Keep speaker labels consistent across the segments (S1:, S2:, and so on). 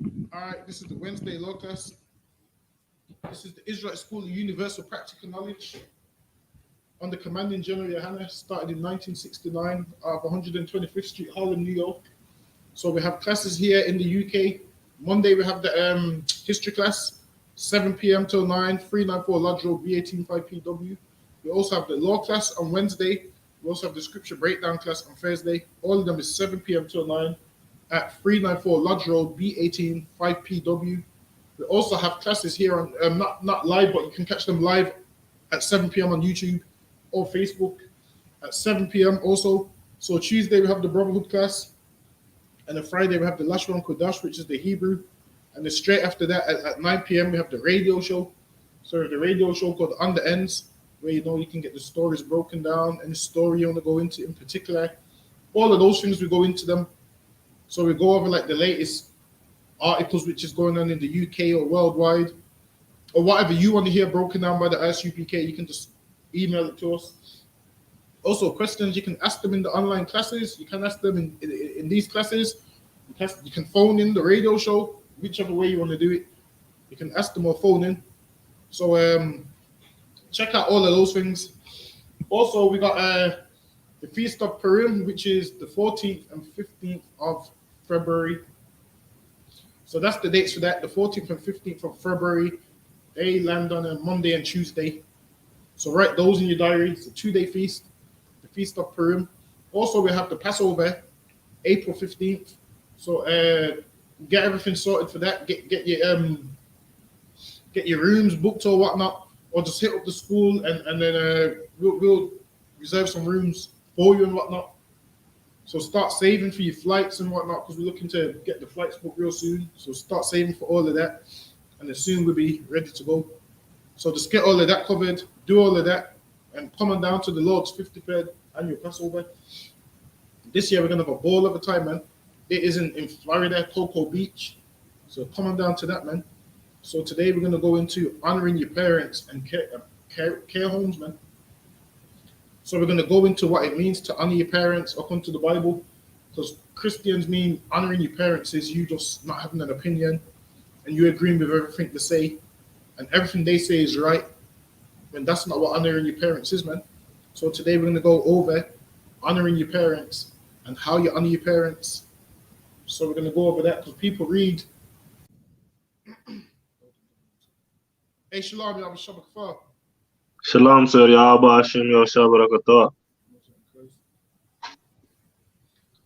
S1: All right, this is the Wednesday law class. This is the Israelite School of Universal Practical Knowledge under Commanding General YAHANNA, started in 1969 at 125th Street, Harlem, New York. So we have classes here in the UK. Monday we have the history class, 7 p.m. till 9, 394 Lodge Road, B18 5PW. We also have the law class on Wednesday. We also have the scripture breakdown class on Thursday. All of them is 7 p.m. till 9 at 394 Lodge Road, B18 5PW. We also have classes here on not live, but you can catch them live at 7 p.m. on YouTube or Facebook at 7 p.m. also. So Tuesday we have the Brotherhood class, and then Friday we have the Lashon Kodash, which is the Hebrew, and then straight after that at 9 p.m. we have the radio show. So the radio show called On the Ends, where you can get the stories broken down, and the story you want to go into in particular. All of those things we go into them. So we go over like the latest articles which is going on in the UK or worldwide, or whatever you want to hear broken down by the I.S.U.P.K. You can just email it to us. Also, questions you can ask them in the online classes. You can ask them in these classes. You can phone in the radio show, whichever way you want to do it. You can ask them or phone in. So check out all of those things. Also, we got the Feast of Purim, which is the 14th and 15th of February. So that's the dates for that. The 14th and 15th of February. They land on a Monday and Tuesday. So write those in your diary. It's a 2-day feast, the Feast of Purim. Also, we have the Passover, April 15th. So get everything sorted for that. Get your rooms booked or whatnot, or just hit up the school and then we'll reserve some rooms for you and whatnot. So start saving for your flights and whatnot, because we're looking to get the flights booked real soon. So start saving for all of that, and then soon we'll be ready to go. So just get all of that covered, do all of that, and come on down to the Lord's 53rd annual Passover. This year we're going to have a ball of a time, man. It is in Florida, Cocoa Beach. So come on down to that, man. So today we're going to go into honoring your parents and care homes, man. So we're going to go into what it means to honor your parents according to the Bible, because Christians mean honoring your parents is you just not having an opinion and you agreeing with everything they say, and everything they say is right. And that's not what honoring your parents is, man. So today we're going to go over honoring your parents and how you honor your parents. So we're going to go over that because people read. Hey, Shalom, you have a Shabbat.
S2: Shalom, sir. Yahweh Hashem Yosha Barakatah.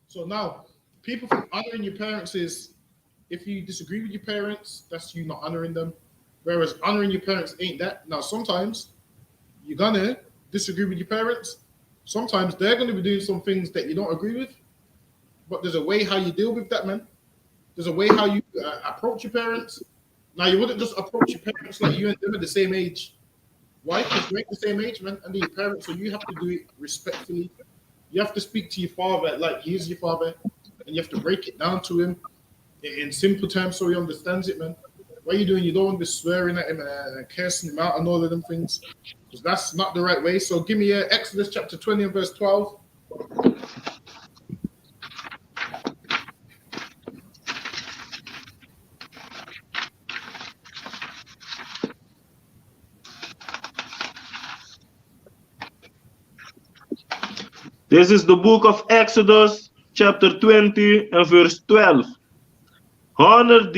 S1: So now, people think honoring your parents is if you disagree with your parents, that's you not honoring them. Whereas honoring your parents ain't that. Now, sometimes you're gonna disagree with your parents. Sometimes they're gonna be doing some things that you don't agree with. But there's a way how you deal with that, man. There's a way how you approach your parents. Now, you wouldn't just approach your parents like you and them at the same age. Why? Because you're at the same age, man, and your parents, so you have to do it respectfully. You have to speak to your father like he's your father, and you have to break it down to him in simple terms so he understands it, man. What are you doing? You don't want to be swearing at him and cursing him out and all of them things, because that's not the right way. So give me Exodus chapter 20 and verse 12.
S2: This is the book of Exodus, chapter 20 and verse 12. Honor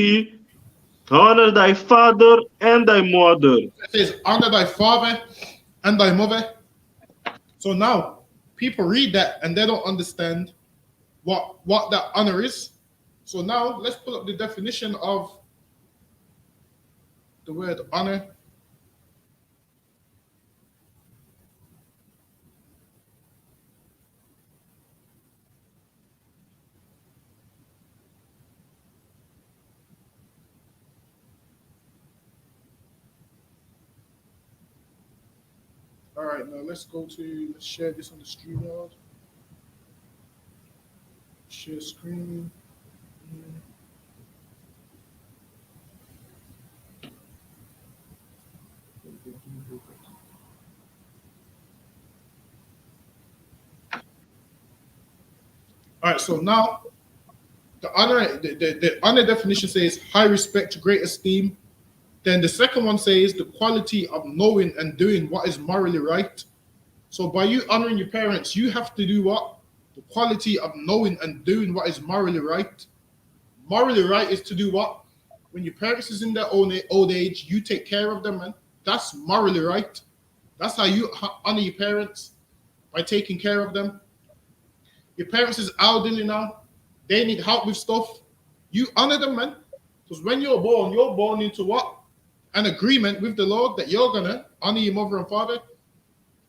S2: thy father and thy mother.
S1: It says, honor thy father and thy mother. So now people read that and they don't understand what that honor is. So now let's pull up the definition of the word honor. All right, now let's share this on the StreamYard. Share screen. All right, so now The honor definition says high respect, great esteem. Then the second one says the quality of knowing and doing what is morally right. So by you honoring your parents, you have to do what? The quality of knowing and doing what is morally right. Morally right is to do what? When your parents is in their old age, you take care of them, man. That's morally right. That's how you honor your parents, by taking care of them. Your parents is elderly now. They need help with stuff. You honor them, man. Because when you're born into what? An agreement with the Lord that you're gonna honor your mother and father.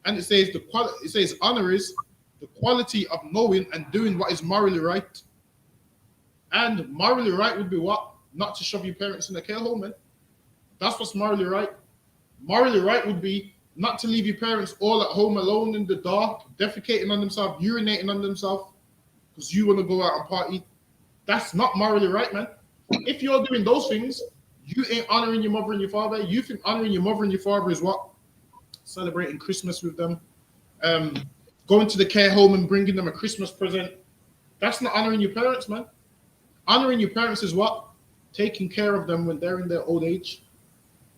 S1: And it says honor is the quality of knowing and doing what is morally right. And morally right would be what? Not to shove your parents in a care home, man. That's what's morally right. Morally right would be not to leave your parents all at home alone in the dark, defecating on themselves, urinating on themselves, because you want to go out and party. That's not morally right, man. If you're doing those things, you ain't honoring your mother and your father. You think honoring your mother and your father is what? Celebrating Christmas with them, going to the care home and bringing them a Christmas present. That's not honoring your parents, man. Honoring your parents is what? Taking care of them when they're in their old age,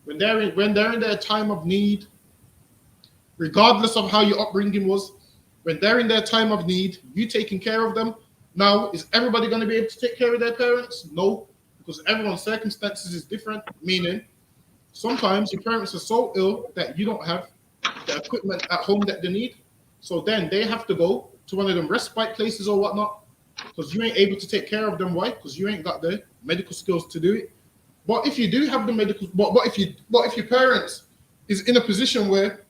S1: when they're in their time of need, regardless of how your upbringing was. When they're in their time of need, you taking care of them. Now, is everybody going to be able to take care of their parents? No, because everyone's circumstances is different. Meaning, sometimes your parents are so ill that you don't have the equipment at home that they need. So then they have to go to one of them respite places or whatnot, because you ain't able to take care of them. Why? Because you ain't got the medical skills to do it. But if you do have the medical, but if your parents is in a position where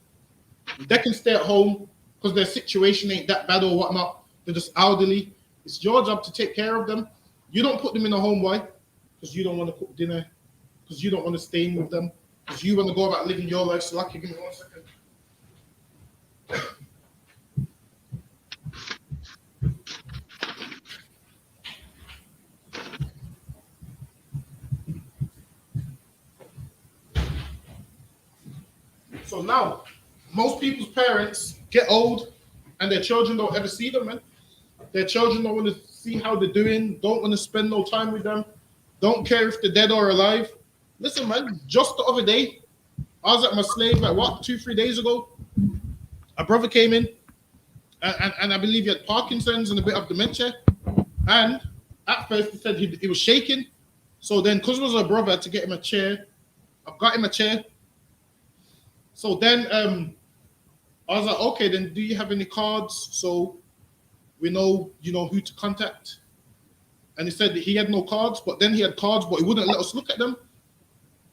S1: they can stay at home because their situation ain't that bad or whatnot, they're just elderly, it's your job to take care of them. You don't put them in a home. Why? Because you don't want to cook dinner, because you don't want to stay in with them, because you want to go about living your life. So lucky, give me 1 second. So now, most people's parents get old and their children don't ever see them, man. Their children don't want to see how they're doing, don't want to spend no time with them, don't care if they're dead or alive. Listen, man, just the other day, I was at my slave, like what, 2-3 days ago? A brother came in, and I believe he had Parkinson's and a bit of dementia. And at first he said he was shaking. So then, because it was a brother, I had to get him a chair. I've got him a chair. So then I was like, okay, then do you have any cards so we know, who to contact? And he said that he had no cards, but then he had cards, but he wouldn't let us look at them.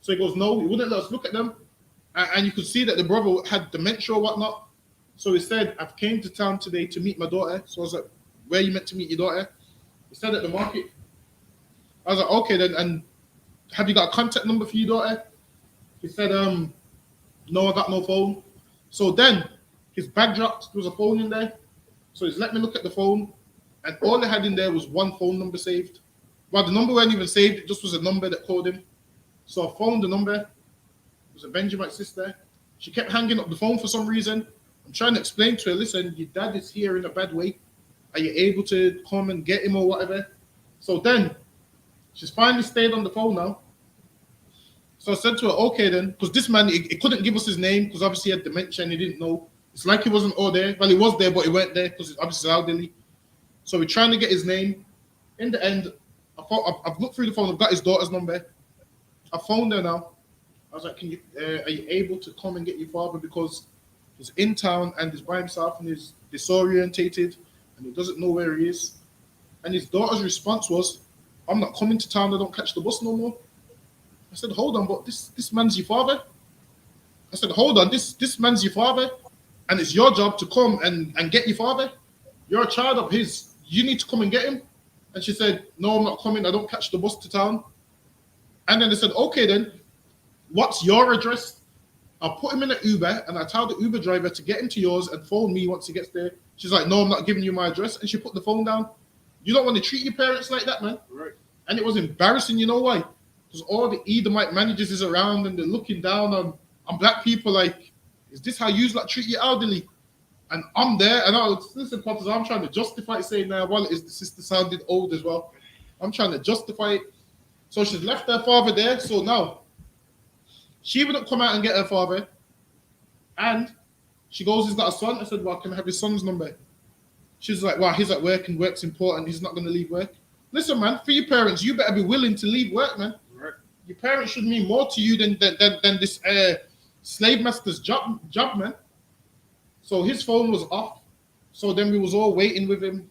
S1: So he goes, no, he wouldn't let us look at them. And you could see that the brother had dementia or whatnot. So he said, I've came to town today to meet my daughter. So I was like, where are you meant to meet your daughter? He said at the market. I was like, okay then, and have you got a contact number for your daughter? He said, no, I got no phone. So then his bag dropped. There was a phone in there. So he's let me look at the phone, and all they had in there was one phone number saved. Well, the number wasn't even saved. It just was a number that called him. So I phoned the number. It was a Benjaminite sister. She kept hanging up the phone for some reason. I'm trying to explain to her, listen, your dad is here in a bad way. Are you able to come and get him or whatever? So then she's finally stayed on the phone now. So I said to her, okay then, because this man, he couldn't give us his name because obviously he had dementia and he didn't know. It's like he wasn't all there. Well, he was there, but he weren't there because obviously he's elderly. So we're trying to get his name. In the end, I've looked through the phone. I've got his daughter's number. I phoned her now. I was like, are you able to come and get your father, because he's in town and he's by himself and he's disorientated and he doesn't know where he is. And his daughter's response was, I'm not coming to town. I don't catch the bus no more. I said, hold on, but this man's your father. I said, hold on, this man's your father, and it's your job to come and get your father. You're a child of his. You need to come and get him. And she said, no, I'm not coming. I don't catch the bus to town. And then they said, okay then, what's your address? I'll put him in an Uber and I tell the Uber driver to get him to yours and phone me once he gets there. She's like, no, I'm not giving you my address. And she put the phone down. You don't want to treat your parents like that, man.
S3: Right.
S1: And it was embarrassing, you know why? Because all the Edomite managers is around and they're looking down on black people like, is this how you like treat your elderly? And I'm there and I was, listen, Potters, I'm trying to justify it, saying, well, the sister sounded old as well. I'm trying to justify it. So she's left her father there. So now she wouldn't come out and get her father. And she goes, he's got a son. I said, well, can I have his son's number? She's like, well, he's at work and work's important. He's not going to leave work. Listen, man, for your parents, you better be willing to leave work, man.
S3: Right.
S1: Your parents should mean more to you than this slave master's job, man. So his phone was off. So then we was all waiting with him.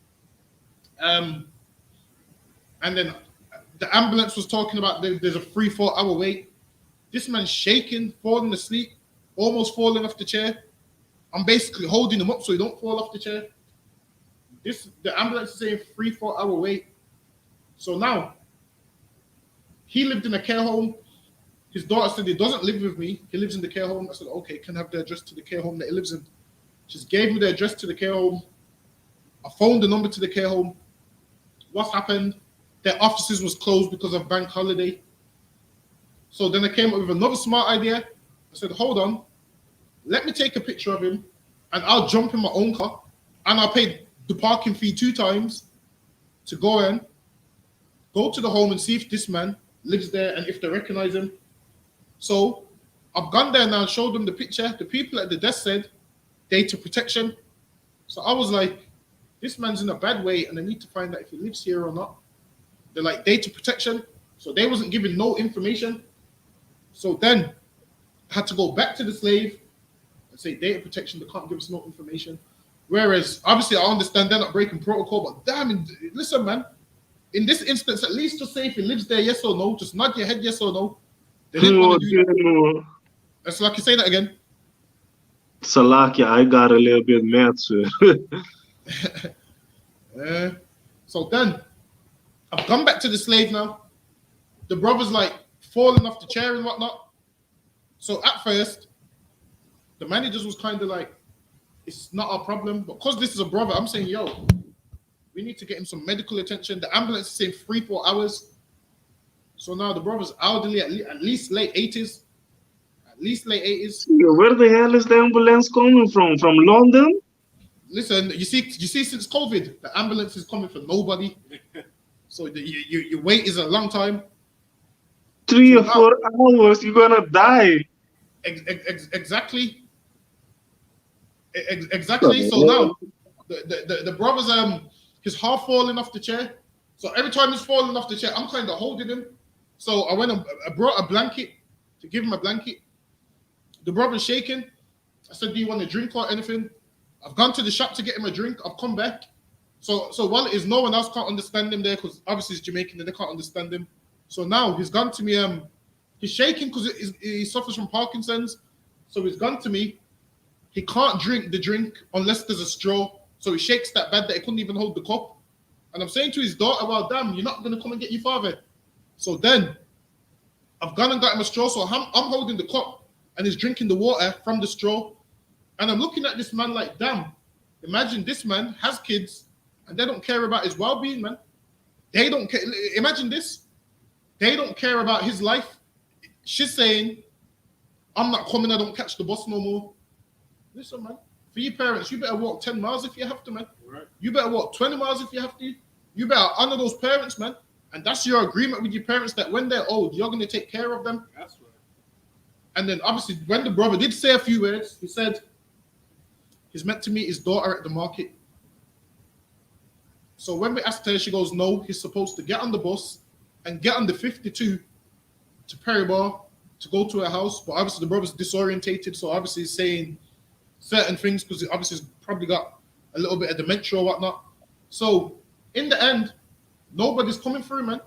S1: And then the ambulance was talking about there's a 3-4 hour wait. This man's shaking, falling asleep, almost falling off the chair. I'm basically holding him up so he don't fall off the chair. The ambulance is saying 3-4 hour wait. So now, he lived in a care home. His daughter said he doesn't live with me. He lives in the care home. I said, okay, can I have the address to the care home that he lives in? She gave me the address to the care home. I phoned the number to the care home. What happened? Their offices was closed because of bank holiday. So then I came up with another smart idea. I said, hold on. Let me take a picture of him and I'll jump in my own car and I'll pay the parking fee 2 times to go to the home and see if this man lives there and if they recognize him. So I've gone there now and showed them the picture. The people at the desk said data protection. So I was like, this man's in a bad way and I need to find out if he lives here or not. They're like, data protection. So they wasn't giving no information. So then I had to go back to the slave and say, data protection, they can't give us no information. Whereas, obviously, I understand they're not breaking protocol, but damn, listen, man. In this instance, at least just say if he lives there, yes or no. Just nod your head, yes or no. They didn't want to do that. That's like you say that again.
S2: Salakia, I got a little bit mad, sir.
S1: So then, I've gone back to the slave now. The brother's like falling off the chair and whatnot. So at first, the managers was kind of like, it's not our problem. But because this is a brother, I'm saying, yo, we need to get him some medical attention. The ambulance is saying 3-4 hours. So now the brother's elderly, at least late 80s. At least late 80s.
S2: Where the hell is the ambulance coming from? From London?
S1: Listen, you see, since COVID, the ambulance is coming for nobody. So your wait is a long time.
S2: 3 or 4 hours, you're gonna die.
S1: Exactly. Exactly. So now the brother's he's half falling off the chair. So every time he's falling off the chair, I'm kind of holding him. So I went and I brought a blanket to give him a blanket. The brother's shaking. I said, do you want a drink or anything? I've gone to the shop to get him a drink. I've come back. So while it is no one else can't understand him there, because obviously he's Jamaican and they can't understand him. So now he's gone to me. He's shaking because he suffers from Parkinson's. So he's gone to me. He can't drink the drink unless there's a straw. So he shakes that bad that he couldn't even hold the cup. And I'm saying to his daughter, well, damn, you're not going to come and get your father. So then I've gone and got him a straw. So I'm holding the cup and he's drinking the water from the straw. And I'm looking at this man like, damn, imagine this man has kids and they don't care about his well-being, man. They don't care. Imagine this. They don't care about his life. She's saying, I'm not coming, I don't catch the bus no more. Listen, man, for your parents, you better walk 10 miles if you have to, man.
S3: Right.
S1: You better walk 20 miles if you have to. You better honor those parents, man. And that's your agreement with your parents that when they're old, you're going to take care of them.
S3: That's right.
S1: And then obviously when the brother did say a few words, he said he's meant to meet his daughter at the market. So when we asked her, she goes, no, he's supposed to get on the bus and get on the 52 to Peribar to go to her house. But obviously the brother's disorientated. So obviously he's saying certain things because obviously he's probably got a little bit of dementia or whatnot. So in the end, nobody's coming through, man.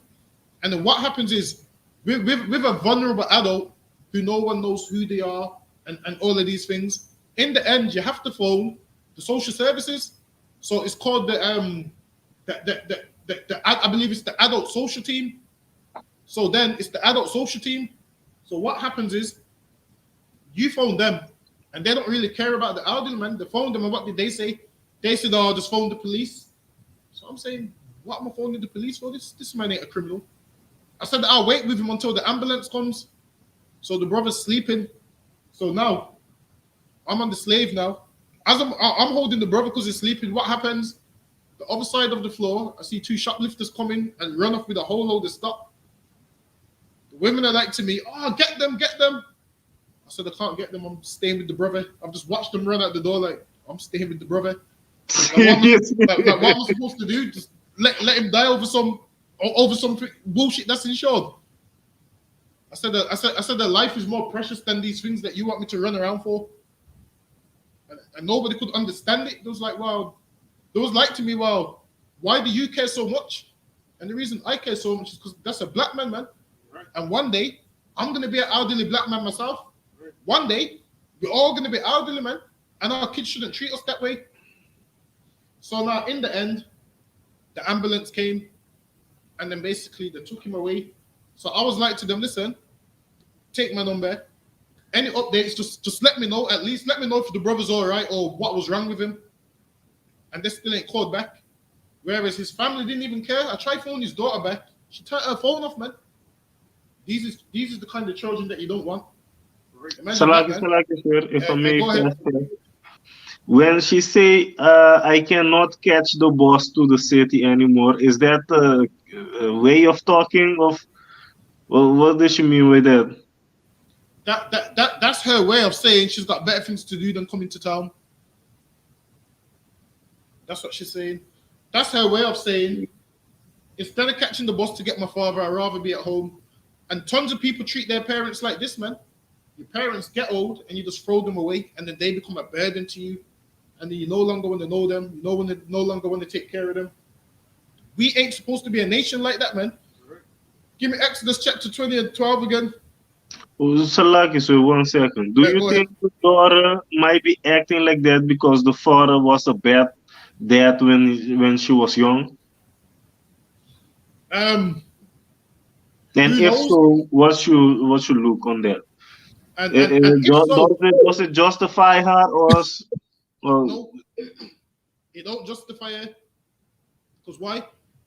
S1: And then what happens is with a vulnerable adult who no one knows who they are and all of these things, in the end, you have to phone the social services. So it's called I believe it's the adult social team. So then it's the adult social team. So what happens is you phone them and they don't really care about the elderly, man. They phone them and what did they say? They said, oh, just phone the police. So I'm saying, what am I phoning the police for? This man ain't a criminal. I said I'll wait with him until the ambulance comes. So the brother's sleeping. So now I'm on the slave now. As I'm holding the brother because he's sleeping. What happens? the other side of the floor, I see two shoplifters coming and run off with a whole load of stuff. The women are like to me, oh, get them, get them. I said, I can't get them. I'm staying with the brother. I've just watched them run out the door like, I'm staying with the brother. Like, what am I supposed to do? Just let him die over some bullshit that's insured. I said that life is more precious than these things that you want me to run around for. And nobody could understand it. It was like, well, it was like to me, well, why do you care so much? And the reason I care so much is because that's a black man, man. Right. And one day, I'm going to be an elderly black man myself. Right. One day, we're all going to be elderly, man. And our kids shouldn't treat us that way. So now, in the end, the ambulance came. And then basically, they took him away. So I was like to them, listen, take my number. Any updates, just let me know. At least let me know if the brother's all right or what was wrong with him. And they still ain't called back. Whereas his family didn't even care. I tried phoning his daughter back. She turned her phone off, man. These is the kind of children that you don't want.
S2: If I may, when she say, I cannot catch the bus to the city anymore, is that a way of talking of, well, what does she mean with that?
S1: That's her way of saying she's got better things to do than coming to town. That's what she's saying. That's her way of saying, instead of catching the bus to get my father, I'd rather be at home. And tons of people treat their parents like this, man. Your parents get old and you just throw them away, and then they become a burden to you. And then you no longer want to know them. You no longer want to take care of them. We ain't supposed to be a nation like that, man. Give me Exodus chapter 20 and 12 again.
S2: Salaki, so 1 second. Do you think the daughter might be acting like that because the father was a bad dad when she was young?
S1: And
S2: if so, what should look on that?
S1: And if so,
S2: does it justify her or
S1: no? It don't justify her. Because why?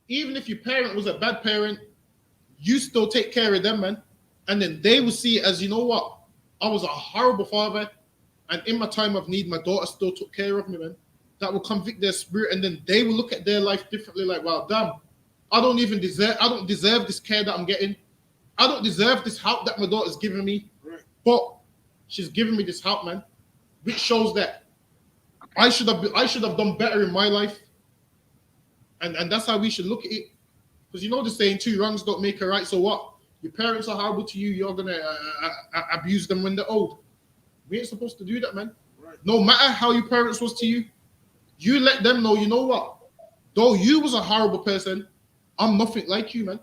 S1: Even if your parent was a bad parent, you still take care of them, man. And then they will see it as, you know what? I was a horrible father, and in my time of need, my daughter still took care of me, man. That will convict their spirit, and then they will look at their life differently. Like, wow, damn, I don't deserve this care that I'm getting. I don't deserve this help that my daughter's giving me. Right. But she's giving me this help, man, which shows that I should have done better in my life. And that's how we should look at it. Because you know the saying, 2 wrongs don't make a right. So what? Your parents are horrible to you. You're going to abuse them when they're old. We ain't supposed to do that, man. Right. No matter how your parents was to you, you let them know, you know what? Though you was a horrible person, I'm nothing like you, man.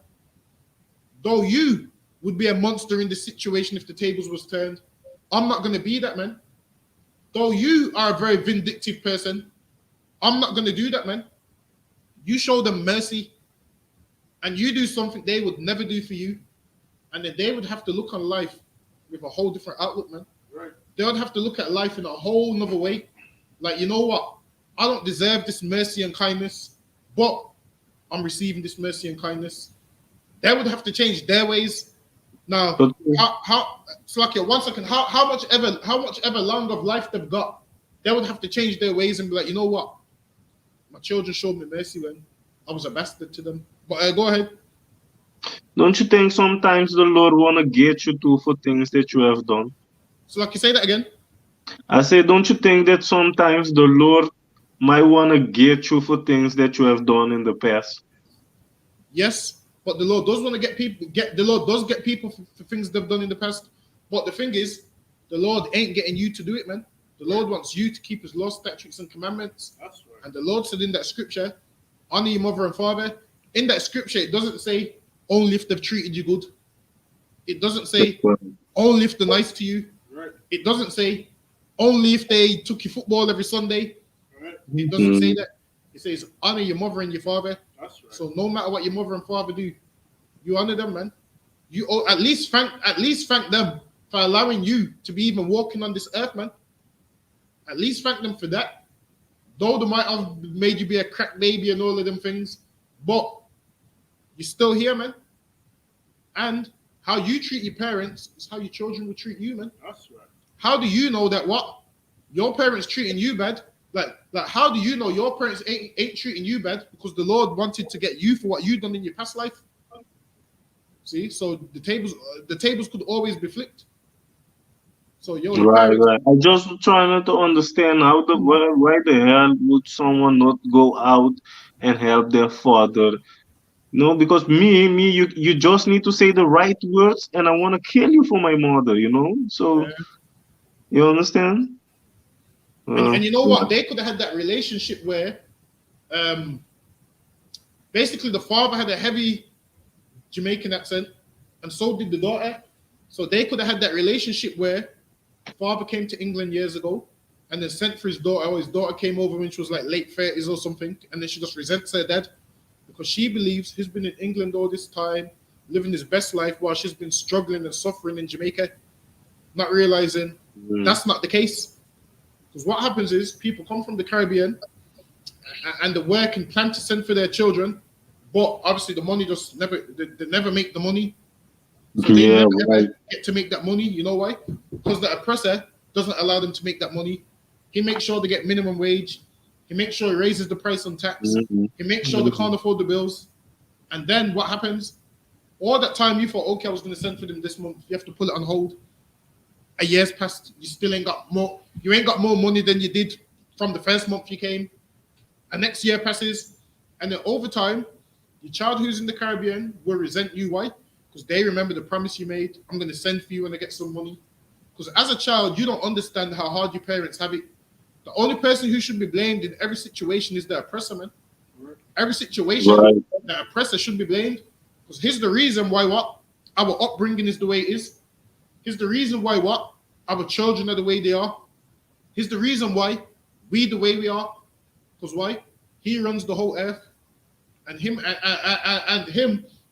S1: Though you would be a monster in this situation if the tables was turned, I'm not going to be that, man. Though you are a very vindictive person, I'm not going to do that, man. You show them mercy, and you do something they would never do for you, and then they would have to look on life with a whole different outlook, man. Right. They would have to look at life in a whole nother way. Like, you know what? I don't deserve this mercy and kindness, but I'm receiving this mercy and kindness. They would have to change their ways. Now, Slakia, 1 second, how much ever long of life they've got, they would have to change their ways and be like, you know what? My children showed me mercy when I was a bastard to them. But go ahead.
S2: Don't you think sometimes the Lord want to get you to for things that you have done?
S1: So, like, you say that again?
S2: I say, don't you think that sometimes the Lord might want to get you for things that you have done in the past?
S1: Yes, but the Lord does want to get people. The Lord does get people for things they've done in the past. But the thing is, the Lord ain't getting you to do it, man. The Lord wants you to keep His laws, statutes, and commandments. That's right. And the Lord said in that scripture, honor your mother and father. In that scripture, it doesn't say only if they've treated you good. It doesn't say only if they're nice to you. Right. It doesn't say only if they took you football every Sunday. Right. It doesn't say that. It says honor your mother and your father. That's right. So no matter what your mother and father do, you honor them, man. You at least thank them for allowing you to be even walking on this earth, man. At least thank them for that. Though they might have made you be a crack baby and all of them things, but you're still here, man. And how you treat your parents is how your children will treat you, man. That's right. How do you know that what your parents treating you bad Like, how do you know your parents ain't treating you bad because the Lord wanted to get you for what you done in your past life? See, so the tables could always be flipped. So your
S2: Right,
S1: parents.
S2: right. I just trying to understand how the why the hell would someone not go out and help their father? No, because you just need to say the right words, and I want to kill you for my mother. So
S1: Yeah.
S2: you understand?
S1: And you know
S2: Yeah.
S1: what? They could have had that relationship where um, basically the father had a heavy Jamaican accent, and so did the daughter. So they could have had that relationship where the father came to England years ago and then sent for his daughter, or his daughter came over when she was like late 30s or something, and then she just resents her dad because she believes he's been in England all this time, living his best life while she's been struggling and suffering in Jamaica, not realizing
S2: Mm,
S1: that's not the case. Because what happens is people come from the Caribbean and they work and plan to send for their children, but obviously the money just they never make the money. So they
S2: yeah,
S1: never ever
S2: right.
S1: get to make that money. You know why? Because the oppressor doesn't allow them to make that money. He makes sure they get minimum wage. He makes sure he raises the price on tax.
S2: Mhm,
S1: He makes sure they
S2: mhm.
S1: can't afford the bills. And then what happens? All that time you thought, okay, I was going to send for them this month. You have to put it on hold. A year's passed. You still ain't got more. You ain't got more money than you did from the first month you came. And next year passes, and then over time, your child who's in the Caribbean will resent you. Why? Because they remember the promise you made. I'm going to send for you when I get some money. Because as a child, you don't understand how hard your parents have it. The only person who should be blamed in every situation is the oppressor, man. Every situation,
S2: Right.
S1: the oppressor should be blamed. Because here's the reason why what our upbringing is the way it is. Here's the reason why what our children are the way they are. Here's the reason why we the way we are. Because why? He runs the whole earth, and him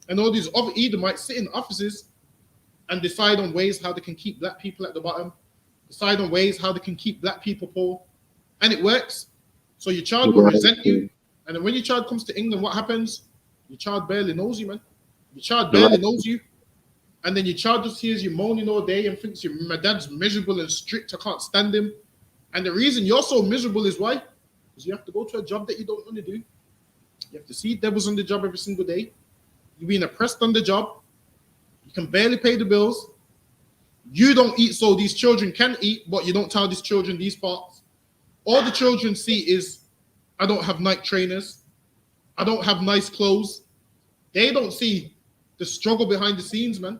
S1: and all these other Edomites sit in offices and decide on ways how they can keep black people at the bottom, decide on ways how they can keep black people poor, and it works. So your child will
S2: Right.
S1: resent you, and then when your child comes to England, what happens? Your child barely knows you, man. Your child barely
S2: Right.
S1: knows you, and then your child just hears you moaning all day and thinks my dad's miserable and strict. I can't stand him. And the reason you're so miserable is why? Because you have to go to a job that you don't want to do. You have to see devils on the job every single day. You're being oppressed on the job. You can barely pay the bills. You don't eat, so these children can eat, but you don't tell these children these parts. All the children see is, I don't have night trainers. I don't have nice clothes. They don't see the struggle behind the scenes, man.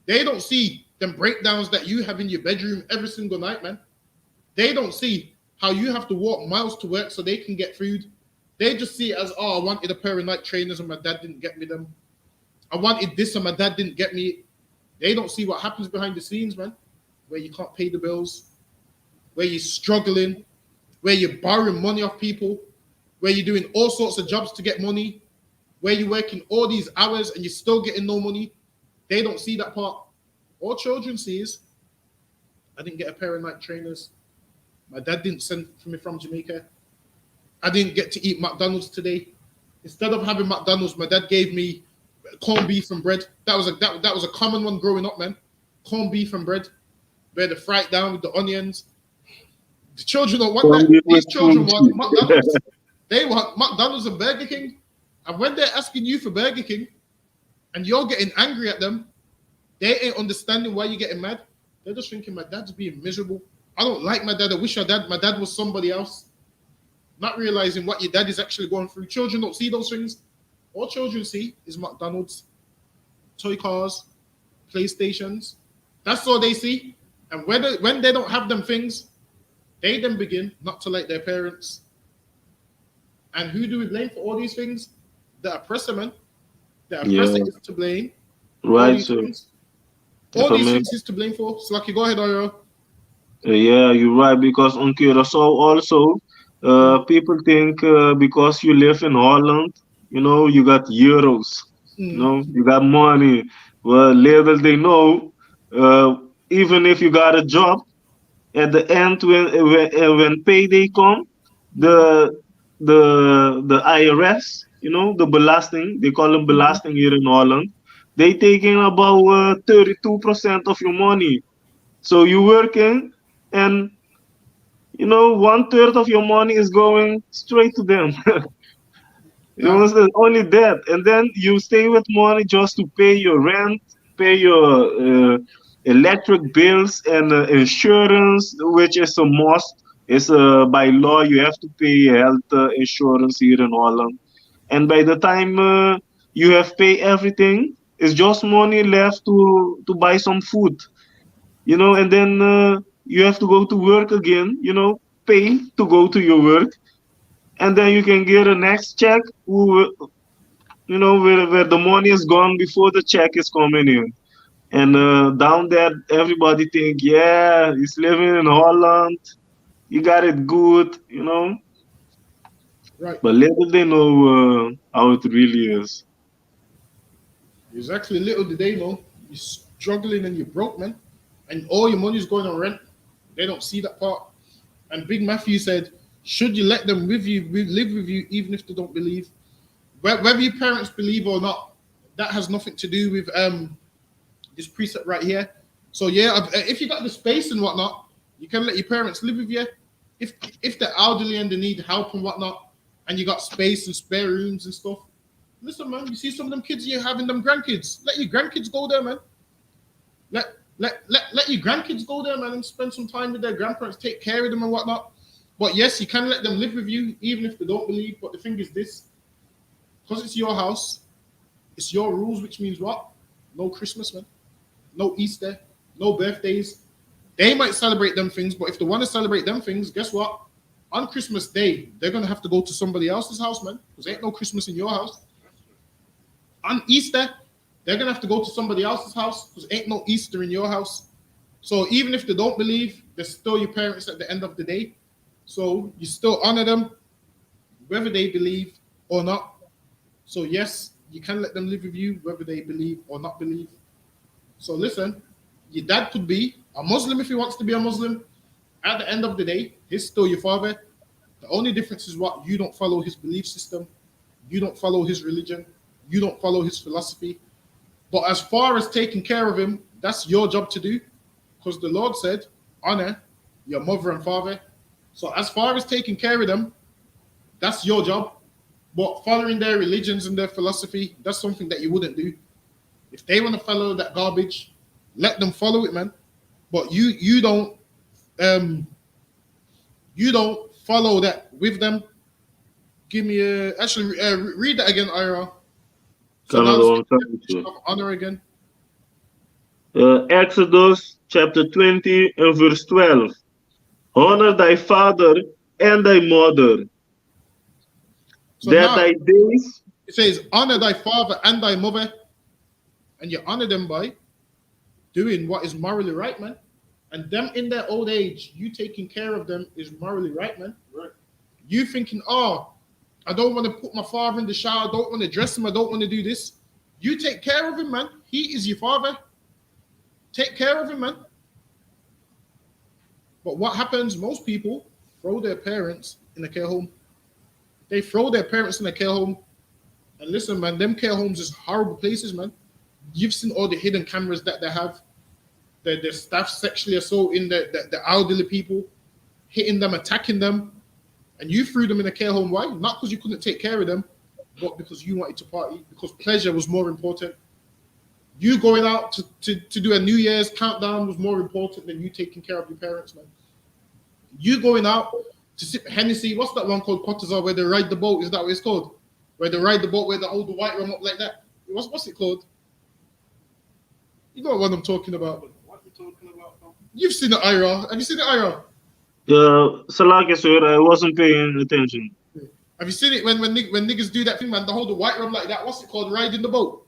S1: They don't see them breakdowns that you have in your bedroom every single night, man. They don't see how you have to walk miles to work so they can get food. They just see it as, oh, I wanted a pair of night trainers and my dad didn't get me them. I wanted this and my dad didn't get me it. They don't see what happens behind the scenes, man, where you can't pay the bills, where you're struggling, where you're borrowing money off people, where you're doing all sorts of jobs to get money, where you're working all these hours and you're still getting no money. They don't see that part. All children see is, I didn't get a pair of night trainers. My dad didn't send for me from Jamaica. I didn't get to eat McDonald's today. Instead of having McDonald's, my dad gave me corned beef and bread. That was a common one growing up, man. Corned beef and bread. Where they fry it down with the onions. The children don't want
S2: Come
S1: that.
S2: here with
S1: These children
S2: spoon
S1: want
S2: feed.
S1: McDonald's. They want McDonald's and Burger King. And when they're asking you for Burger King and you're getting angry at them, they ain't understanding why you're getting mad. They're just thinking my dad's being miserable. I don't like my dad. I wish my dad was somebody else. Not realizing what your dad is actually going through. Children don't see those things. All children see is McDonald's, toy cars, PlayStations. That's all they see. And when they don't have them things, they then begin not to like their parents. And who do we blame for all these things? The oppressor, man. The oppressor
S2: Yeah.
S1: is to blame for all
S2: Right.
S1: these
S2: So
S1: things.
S2: if
S1: All
S2: I
S1: these
S2: may,
S1: things is to blame for. Slucky, go ahead, Oro.
S2: yeah, you're right because on Curacao also,
S1: Mm,
S2: people think because you live in Holland, you got euros,
S1: mm,
S2: you got money. Well, little they know, uh, even if you got a job, at the end when payday come,
S1: mm,
S2: the the IRS, the belasting, they call them
S1: mm.
S2: belasting here in Holland. They taking about 32% of your money. So you working and 1/3 of your money is going straight to them. You
S1: Yeah.
S2: understand? Only that, and then you stay with money just to pay your rent, pay your electric bills and insurance, which is a must. It's by law you have to pay health insurance here in Holland. And by the time you have paid everything, it's just money left to buy some food. And then you have to go to work again. Pay to go to your work, and then you can get a next check where the money is gone before the check is coming in. And down there, everybody think, yeah, he's living in Holland. He got it good.
S1: Right.
S2: But little they know how it really is.
S1: Exactly. Little did they know you're struggling and you're broke, man, and all your money's going on rent. They don't see that part. And Big Matthew said, "Should you let them live with you, even if they don't believe? Whether your parents believe or not, that has nothing to do with this precept right here. So yeah, if you got the space and whatnot, you can let your parents live with you. If they're elderly and they need help and whatnot, and you got space and spare rooms and stuff, listen, man. You see some of them kids you're having them grandkids. Let your grandkids go there, man. Let your grandkids go there, man, and spend some time with their grandparents, take care of them and whatnot. But yes, you can let them live with you, even if they don't believe. But the thing is this, because it's your house, it's your rules, which means what? No Christmas, man. No Easter, no birthdays. They might celebrate them things, but if they want to celebrate them things, guess what? On Christmas Day, they're gonna have to go to somebody else's house, man, because ain't no Christmas in your house. On Easter, they're gonna have to go to somebody else's house because ain't no Easter in your house. So even if they don't believe, they're still your parents at the end of the day. So you still honor them, whether they believe or not. So yes, you can let them live with you, whether they believe or not believe. So listen, your dad could be a Muslim if he wants to be a Muslim. At the end of the day, he's still your father. The only difference is what? You don't follow his belief system. You don't follow his religion. You don't follow his philosophy. But as far as taking care of him, that's your job to do. Because the Lord said, honor your mother and father. So as far as taking care of them, that's your job. But following their religions and their philosophy, that's something that you wouldn't do. If they want to follow that garbage, let them follow it, man. But um you don't follow that with them. Give me a actually read that again, Ira. So now this is
S2: Canada,
S1: the definition of honor again.
S2: Exodus chapter 20 and verse 12. Honor thy father and thy mother,
S1: So
S2: that
S1: now
S2: thy days.
S1: it says, honor thy father and thy mother, and you honor them by doing what is morally right, man. And them in their old age, you taking care of them is morally right, man. Right. You thinking, oh, I don't want to put my father in the shower, I don't want to dress him, I don't want to do this. You take care of him, man. He is your father. Take care of him, man. But what happens? Most people throw their parents in a care home. They throw their parents in a care home. And listen, man, them care homes is horrible places, man. You've seen all the hidden cameras that they have. The staff sexually assaulting the elderly people, hitting them, attacking them. And you threw them in a care home. Why? Not because you couldn't take care of them, but because you wanted to party, because pleasure was more important. You going out to do a New Year's countdown was more important than you taking care of your parents, man. You going out to sip Hennessy, what's that one called, Cottazar, where they ride the boat? Is that what it's called? Where they ride the boat, where they hold the white rum up like that? What's it called? You know what I'm talking about. What are you talking about? You've seen the IRA. Have you seen the IRA?
S2: Salaki, sir, I wasn't paying attention.
S1: Have you seen it when niggas do that thing, man? They hold the white rum like that. What's it called? Riding the boat.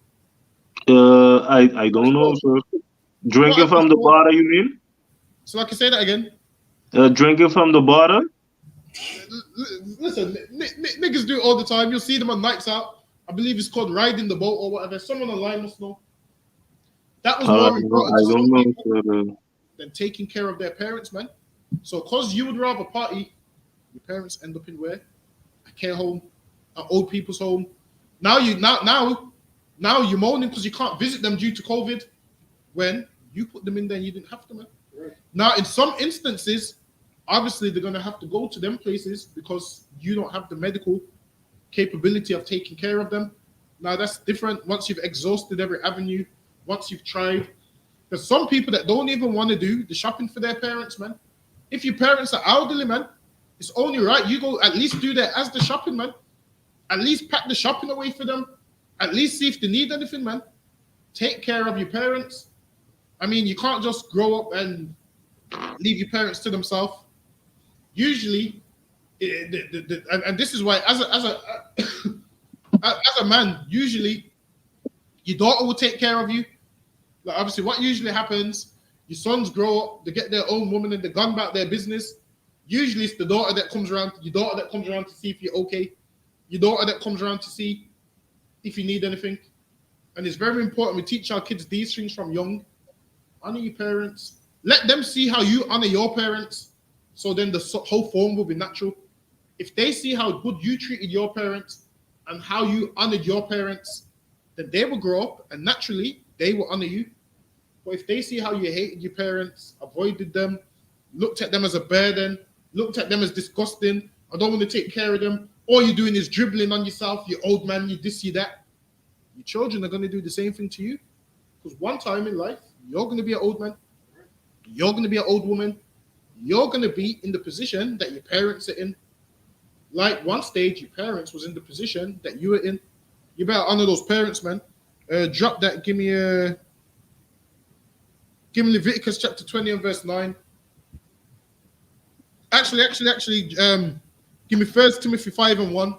S2: I
S1: What's
S2: don't
S1: it
S2: know,
S1: called?
S2: sir.
S1: You know
S2: Drinking
S1: what
S2: from
S1: it's
S2: the
S1: called?
S2: bottle, you mean?
S1: So I can say that again.
S2: Drinking from the bottle?
S1: Listen, niggas do it all the time. You'll see them on nights out. I believe it's called riding the boat or whatever. Someone online must know. That was more important
S2: I
S1: to
S2: don't
S1: some
S2: know,
S1: people
S2: sir.
S1: than taking care of their parents, man. So, cause you would rather party, your parents end up in where? A care home, an old people's home. Now you're moaning because you can't visit them due to COVID. When you put them in there, and you didn't have to, man. Right. Now, in some instances, Obviously, they're going to have to go to them places because you don't have the medical capability of taking care of them. Now, that's different once you've exhausted every avenue, once you've tried. There's some people that don't even want to do the shopping for their parents, man. If your parents are elderly, man, it's only right you go at least do that as the shopping, man. At least pack the shopping away for them. At least see if they need anything, man. Take care of your parents. I mean, you can't just grow up and leave your parents to themselves. Usually, and this is why, as a man, usually your daughter will take care of you. Like obviously, what usually happens, your sons grow up, they get their own woman, and they're gone about their business. Usually, it's the daughter that comes around. Your daughter that comes around to see if you're okay. Your daughter that comes around to see if you need anything. And it's very important we teach our kids these things from young. Honor your parents. Let them see how you honor your parents. So then the whole form will be natural. If they see how good you treated your parents and how you honored your parents, then they will grow up and naturally they will honor you. But if they see how you hated your parents, avoided them, looked at them as a burden, looked at them as disgusting, I don't want to take care of them, all you're doing is dribbling on yourself, you old man, you this, you that, your children are going to do the same thing to you. Because one time in life, you're going to be an old man, you're going to be an old woman, you're going to be in the position that your parents are in. Like one stage, your parents was in the position that you were in. You better honor those parents, man. Drop that. Give me Leviticus chapter 20 and verse 9. Actually, give me 1 Timothy 5 and 1.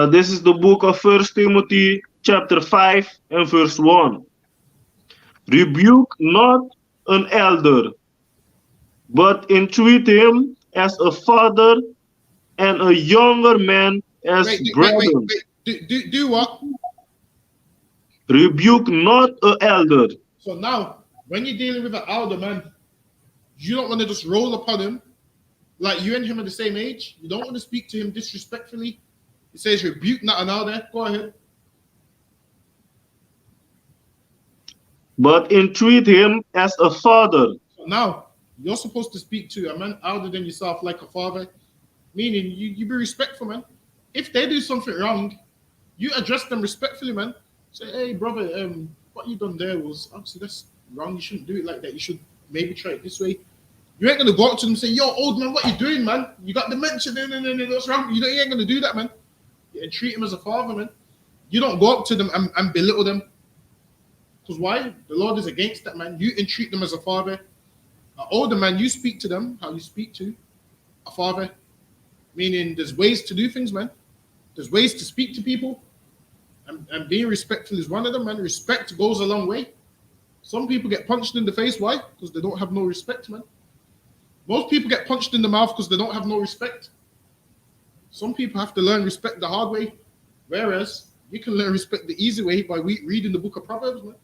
S2: This is the book of 1 Timothy chapter 5 and verse 1. Rebuke not an elder, but entreat him as a father and a younger man as brethren.
S1: Do what?
S2: Rebuke not an elder.
S1: So now, when you're dealing with an elder man, you don't want to just roll upon him like you and him are the same age. You don't want to speak to him disrespectfully. It says rebuke not an elder. Go ahead.
S2: But entreat him as a father.
S1: So now, you're supposed to speak to a man older than yourself like a father, meaning you be respectful, man. If they do something wrong, you address them respectfully, man. Say, hey, brother, what you done there was obviously that's wrong. You shouldn't do it like that. You should maybe try it this way. You ain't gonna go up to them and say, yo, old man, what you doing, man? You got dementia, what's wrong? You ain't gonna do that, man. And treat him as a father, man. You don't go up to them and belittle them. Because why? The Lord is against that, man. You entreat them as a father. An older man, you speak to them how you speak to a father. Meaning there's ways to do things, man. There's ways to speak to people. And being respectful is one of them, man. Respect goes a long way. Some people get punched in the face. Why? Because they don't have no respect, man. Most people get punched in the mouth because they don't have no respect. Some people have to learn respect the hard way, whereas you can learn respect the easy way by reading the book of Proverbs, man.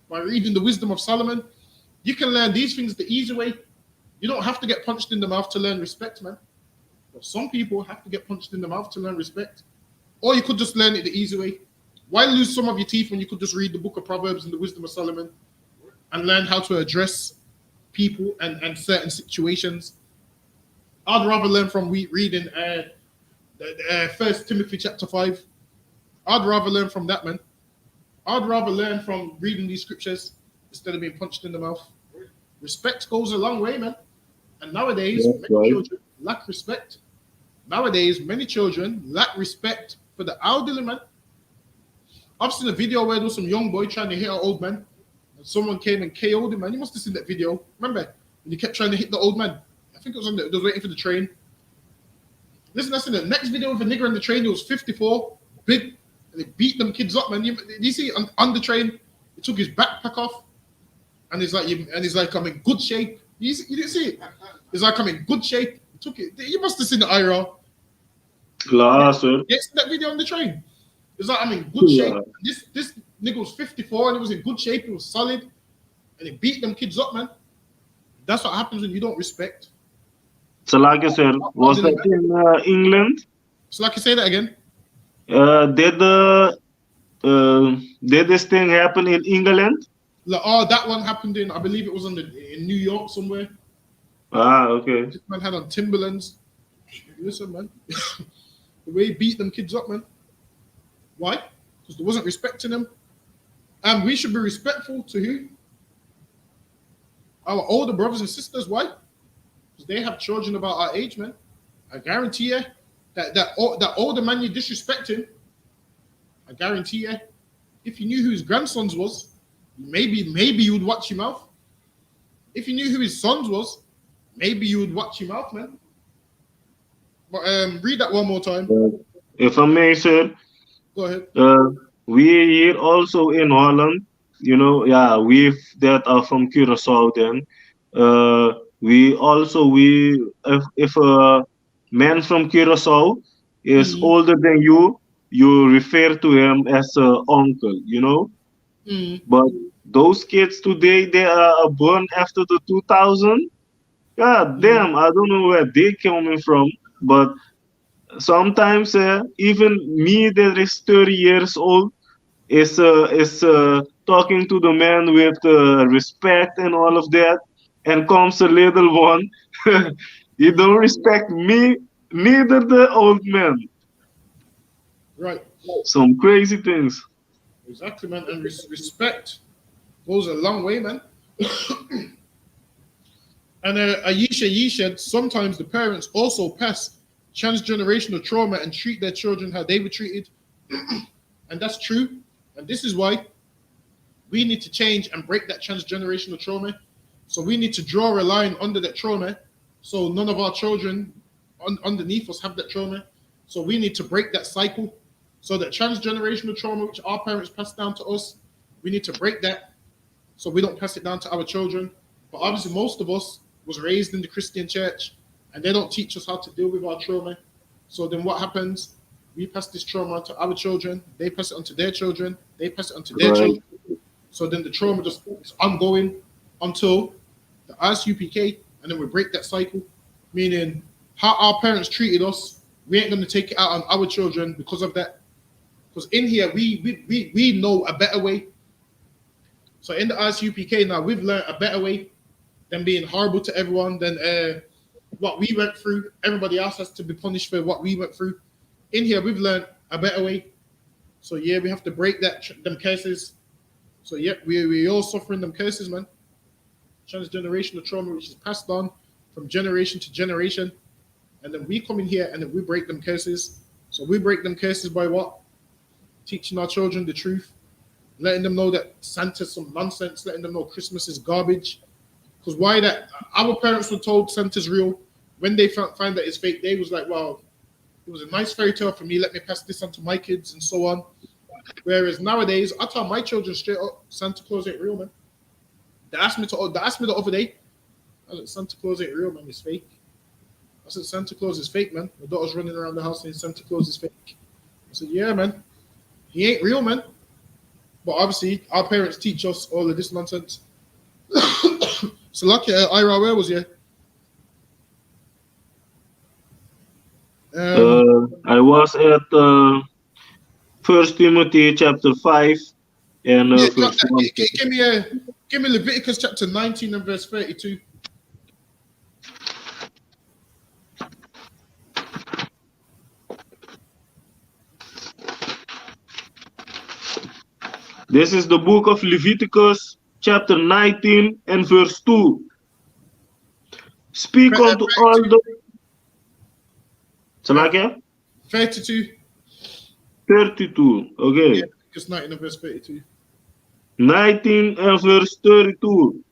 S1: By reading the wisdom of Solomon. You can learn these things the easy way. You don't have to get punched in the mouth to learn respect, man. But some people have to get punched in the mouth to learn respect. Or you could just learn it the easy way. Why lose some of your teeth when you could just read the book of Proverbs and the wisdom of Solomon and learn how to address people and certain situations? I'd rather learn from reading 1 Timothy chapter 5. I'd rather learn from that, man. I'd rather learn from reading these scriptures instead of being punched in the mouth. Respect goes a long way, man. And nowadays, many children lack respect. Nowadays, many children lack respect for the elderly, man. I've seen a video where there was some young boy trying to hit an old man, and someone came and KO'd him, man. You must have seen that video. Remember when he kept trying to hit the old man? I think it was they was waiting for the train. Listen, I seen the next video with a nigger on the train. He was 54, big, and he beat them kids up, man. You see on the train, he took his backpack off, and he's like, I'm in good shape. You didn't see it? He's like, I'm in good shape. He took it. You must have seen the IRL.
S2: Class, sir.
S1: You see that video on the train? It's like I'm in good shape.
S2: Yeah.
S1: This nigga was 54 and he was in good shape. He was solid, and he beat them kids up, man. That's what happens when you don't respect.
S2: So, like I said, was that in England?
S1: So, like you say that again.
S2: Did did this thing happen in England?
S1: Like, oh, that one happened in, I believe it was in New York somewhere.
S2: Ah, okay.
S1: This man had on Timberlands. Listen, man, the way he beat them kids up, man. Why? Because they wasn't respecting them, and we should be respectful to who? Our older brothers and sisters. Why? Because they have children about our age, man. I guarantee you that older man you're disrespecting. I guarantee you, if you knew who his grandsons was, maybe you would watch your mouth. If you knew who his sons was, maybe you would watch your mouth, man. But read that one more time.
S2: If I may, sir,
S1: Go ahead.
S2: we here also in Holland, you know, yeah, we that are from Curacao. Then, if a man from Curacao is
S1: Mhm.
S2: older than you refer to him as a uncle, you know.
S1: Mhm.
S2: But those kids today, they are born after the 2000. God
S1: Mhm.
S2: damn, I don't know where they coming from, but sometimes even me that is 30 years old is talking to the man with respect and all of that, and comes a little one. You don't respect me, neither the old man.
S1: Right.
S2: Some crazy things.
S1: Exactly, man. And respect goes a long way, man. And Ayesha Yee said sometimes the parents also pass transgenerational trauma and treat their children how they were treated. And that's true. And this is why we need to change and break that transgenerational trauma. So we need to draw a line under that trauma so none of our children underneath us have that trauma. So we need to break that cycle. So that transgenerational trauma, which our parents passed down to us, we need to break that so we don't pass it down to our children. But obviously, most of us was raised in the Christian church, and they don't teach us how to deal with our trauma. So then, what happens? We pass this trauma to our children. They pass it on to their children. They pass it on to their
S2: Right.
S1: children. So then the trauma just is ongoing until the ISUPK, and then we break that cycle. Meaning, how our parents treated us, we ain't gonna take it out on our children because of that. Because in here, we know a better way. So in the ISUPK now, we've learned a better way than being horrible to everyone, than what we went through. Everybody else has to be punished for what we went through. In here, we've learned a better way. So yeah, we have to break them curses. So yeah, we all suffering them curses, man. Transgenerational trauma, which is passed on from generation to generation. And then we come in here and then we break them curses. So we break them curses by what? Teaching our children the truth, letting them know that Santa's some nonsense, letting them know Christmas is garbage. Because why that? Our parents were told Santa's real. When they find that it's fake, they was like, "Wow, it was a nice fairy tale for me. Let me pass this on to my kids and so on." Whereas nowadays, I tell my children straight up, Santa Claus ain't real, man. They asked me the other day. I said, Santa Claus ain't real, man. It's fake. I said, Santa Claus is fake, man. My daughter's running around the house saying Santa Claus is fake. I said, yeah, man. He ain't real, man. But obviously, our parents teach us all of this nonsense. So lucky, Ira, where was you?
S2: I was at First Timothy chapter 5 and
S1: Yeah, drop
S2: verse
S1: that.
S2: 1.
S1: Give me Leviticus chapter 19 and verse 32.
S2: This is the book of Leviticus chapter 19 and verse 2. Speak unto all
S1: 32.
S2: the... Salaka?
S1: 32.
S2: 32.
S1: Yeah,
S2: Okay.
S1: Leviticus 19 and verse 32.
S2: 19 and verse 32.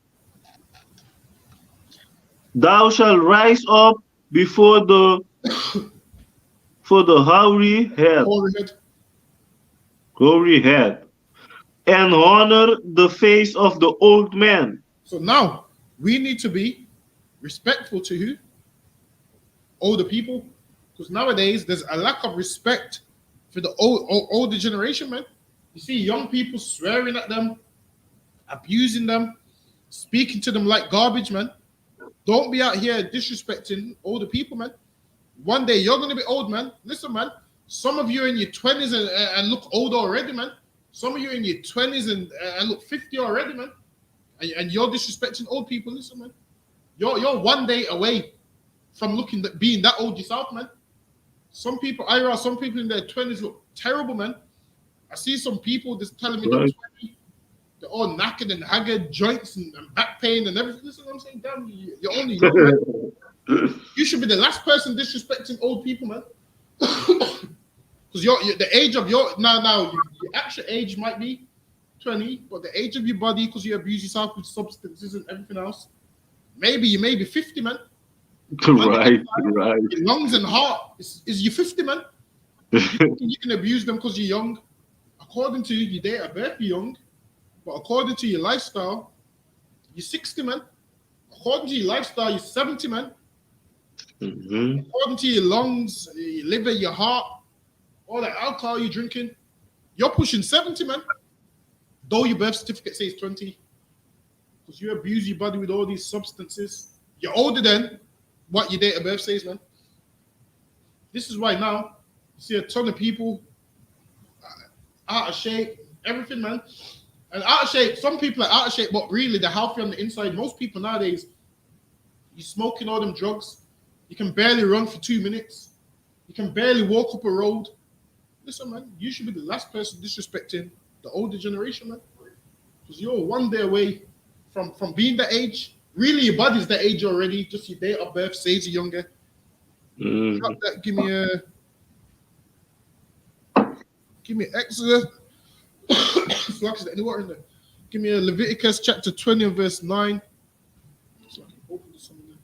S2: Thou shalt rise up before the hoary head, and honor the face of the old man.
S1: So now we need to be respectful to who? Older people. Because nowadays there's a lack of respect for the older generation, man. You see young people swearing at them, abusing them, speaking to them like garbage, man. Don't be out here disrespecting older people, man. One day you're gonna be old, man. Listen, man. Some of you are in your 20s and look old already, man. Some of you are in your 20s and look 50 already, man. And you're disrespecting old people. Listen, man. You're one day away from being that old yourself, man. Some people in their 20s look terrible, man. I see some people just telling me they're 20, they're all knackered and haggard, joints and back pain and everything. Listen, what I'm saying, damn, you're only young, man. You should be the last person disrespecting old people, man. Because you're the age of your your actual age might be 20, but the age of your body, because you abuse yourself with substances and everything else, you may be 50, man.
S2: Right.
S1: Your lungs and heart is you 50, man. You can abuse them because you're young. According to your date of birth, you're young, but according to your lifestyle, you're 60, man. According to your lifestyle, you're 70, man.
S2: Mm-hmm.
S1: According to your lungs, your liver, your heart, all that alcohol you're drinking, you're pushing 70, man. Though your birth certificate says 20, because you abuse your body with all these substances. You're older than what your date of birth says, man. This is why now you see a ton of people out of shape, everything, man. And out of shape, some people are out of shape, but really they're healthy on the inside. Most people nowadays, you're smoking all them drugs. You can barely run for 2 minutes. You can barely walk up a road. Listen, man, you should be the last person disrespecting the older generation, man. Because you're one day away from being that age. Really, your body's that age already. Just your date of birth says you're younger. That, give me Exodus. Any water in there? Give me a Leviticus chapter 20 and verse 9. So I can open this somewhere.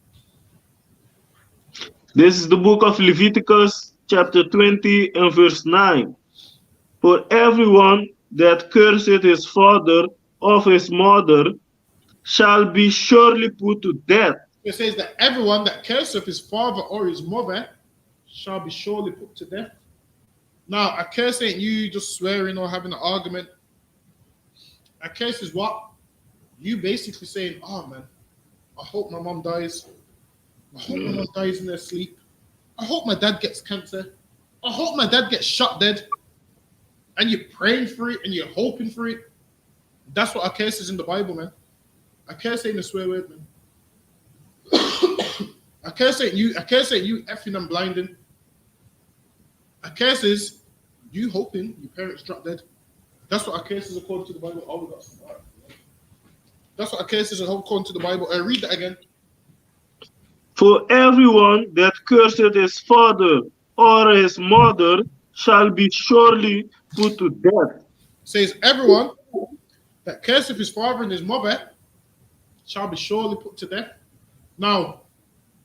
S2: This is the book of Leviticus, chapter 20 and verse 9. For everyone that curseth his father or his mother shall be surely put to death.
S1: It says that everyone that curseth his father or his mother shall be surely put to death. Now, a curse ain't you just swearing or having an argument. A curse is what? You basically saying, oh man, I hope my mom dies. I hope my mom dies in her sleep. I hope my dad gets cancer. I hope my dad gets shot dead. And you're praying for it and you're hoping for it. That's what a curse is in the Bible, man. A curse ain't a swear word, man. A curse ain't you effing and blinding. A curse is you hoping your parents drop dead. That's what a curse is according to the Bible. Oh, that's what a curse is according to the Bible. Read that again.
S2: For everyone that curseth his father or his mother shall be surely put to death.
S1: It says everyone that curseth his father and his mother shall be surely put to death. Now,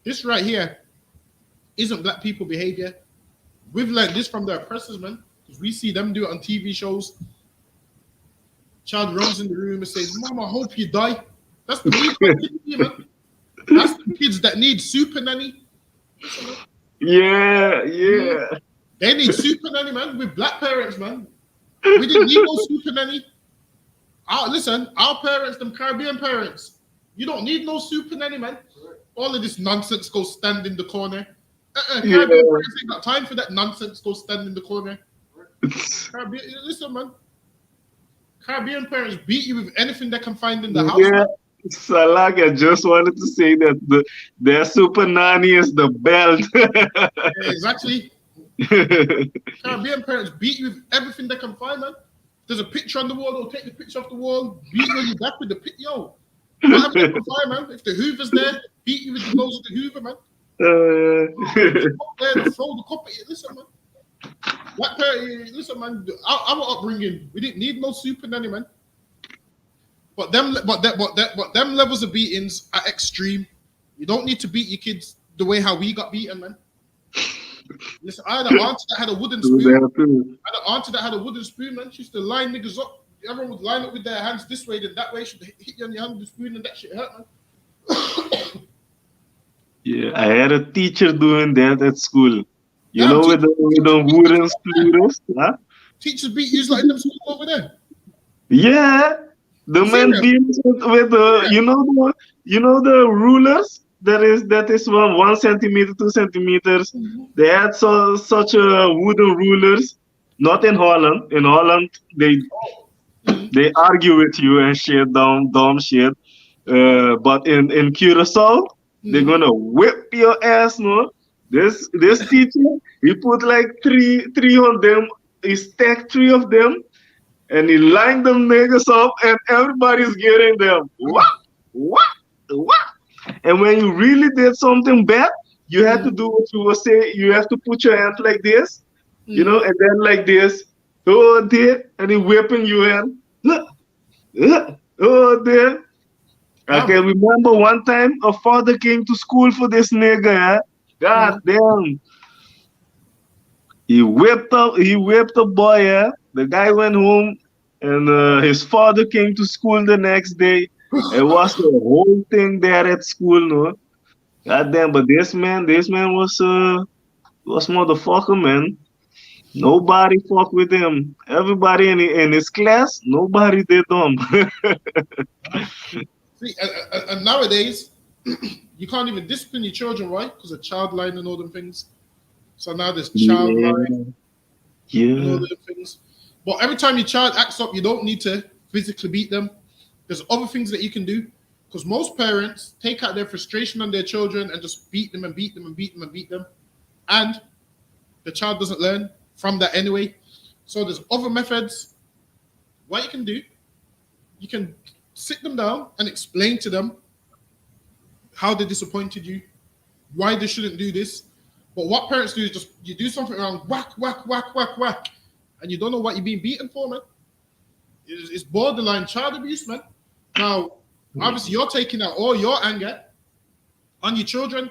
S1: this right here isn't black people behavior. We've learned this from the oppressors, man, because we see them do it on TV shows. Child runs in the room and says, "Mom, I hope you die." That's the kids, man. That's the kids that need super nanny.
S2: Yeah.
S1: They need super nanny, man. With black parents, man. We didn't need no super nanny. Listen, our parents, them Caribbean parents, you don't need no super nanny, man. All of this nonsense, go stand in the corner. Caribbean parents ain't got time for that nonsense, go stand in the corner. Listen, man. Caribbean parents beat you with anything they can find in the house.
S2: Yeah, Salak, I just wanted to say that their super nanny is the belt.
S1: Yeah, exactly. Caribbean parents beat you with everything they can find, man. If there's a picture on the wall, they'll take the picture off the wall, beat you on your back with the picture. Yo, whatever they can find, man. If the Hoover's there, beat you with the nose of the Hoover, man. They'll throw the cup at you. Listen, man. Listen, man. Our upbringing, we didn't need no super nanny, man. But them levels of beatings are extreme. You don't need to beat your kids the way how we got beaten, man. Listen, I had an auntie that had a wooden spoon. Man. She used to line niggas up. Everyone would line up with their hands this way, then that way. She'd hit you on your hand with the spoon, and that shit hurt, man.
S2: Yeah, I had a teacher doing that at school. You
S1: Damn,
S2: know, with the wooden splitters, huh?
S1: teachers beat you like in them schools over there.
S2: Yeah, the man
S1: Serious?
S2: beams with the the rulers. That is 1 centimeter, 2 centimeters. They had such a wooden rulers. Not in Holland. In Holland, they
S1: Mm,
S2: they argue with you and shit, dumb shit. But in Curacao, they're
S1: mm.
S2: gonna whip your ass, no. This teacher, he put like three on them. He stacked three of them and he lined them niggas up, and everybody's getting them. What? What? What? And when you really did something bad, you had to
S1: Mm,
S2: do what you were saying. You have to put your hands like this,
S1: mm.
S2: and then like this. Oh, there, and he whipping you in. Oh, there. I
S1: Damn.
S2: can remember one time a father came to school for this nigga. Eh? God
S1: Mm.
S2: damn. He whipped the boy. Yeah, the guy went home, and his father came to school the next day. It was the whole thing there at school, no. God damn, but this man was motherfucker, man. Nobody fuck with him. Everybody in his class, nobody did them.
S1: See, and nowadays, you can't even discipline your children, right? Because of child line and all them things. So now there's child line
S2: Yeah,
S1: and all
S2: yeah.
S1: them things. But every time your child acts up, you don't need to physically beat them. There's other things that you can do. Because most parents take out their frustration on their children and just beat them and beat them and beat them and beat them. And the child doesn't learn from that anyway. So there's other methods. What you can do, you can sit them down and explain to them how they disappointed you, why they shouldn't do this. But what parents do is just you do something wrong, whack, whack, whack, whack, whack, and you don't know what you're being beaten for, man. It's borderline child abuse, man. Now, obviously, you're taking out all your anger on your children,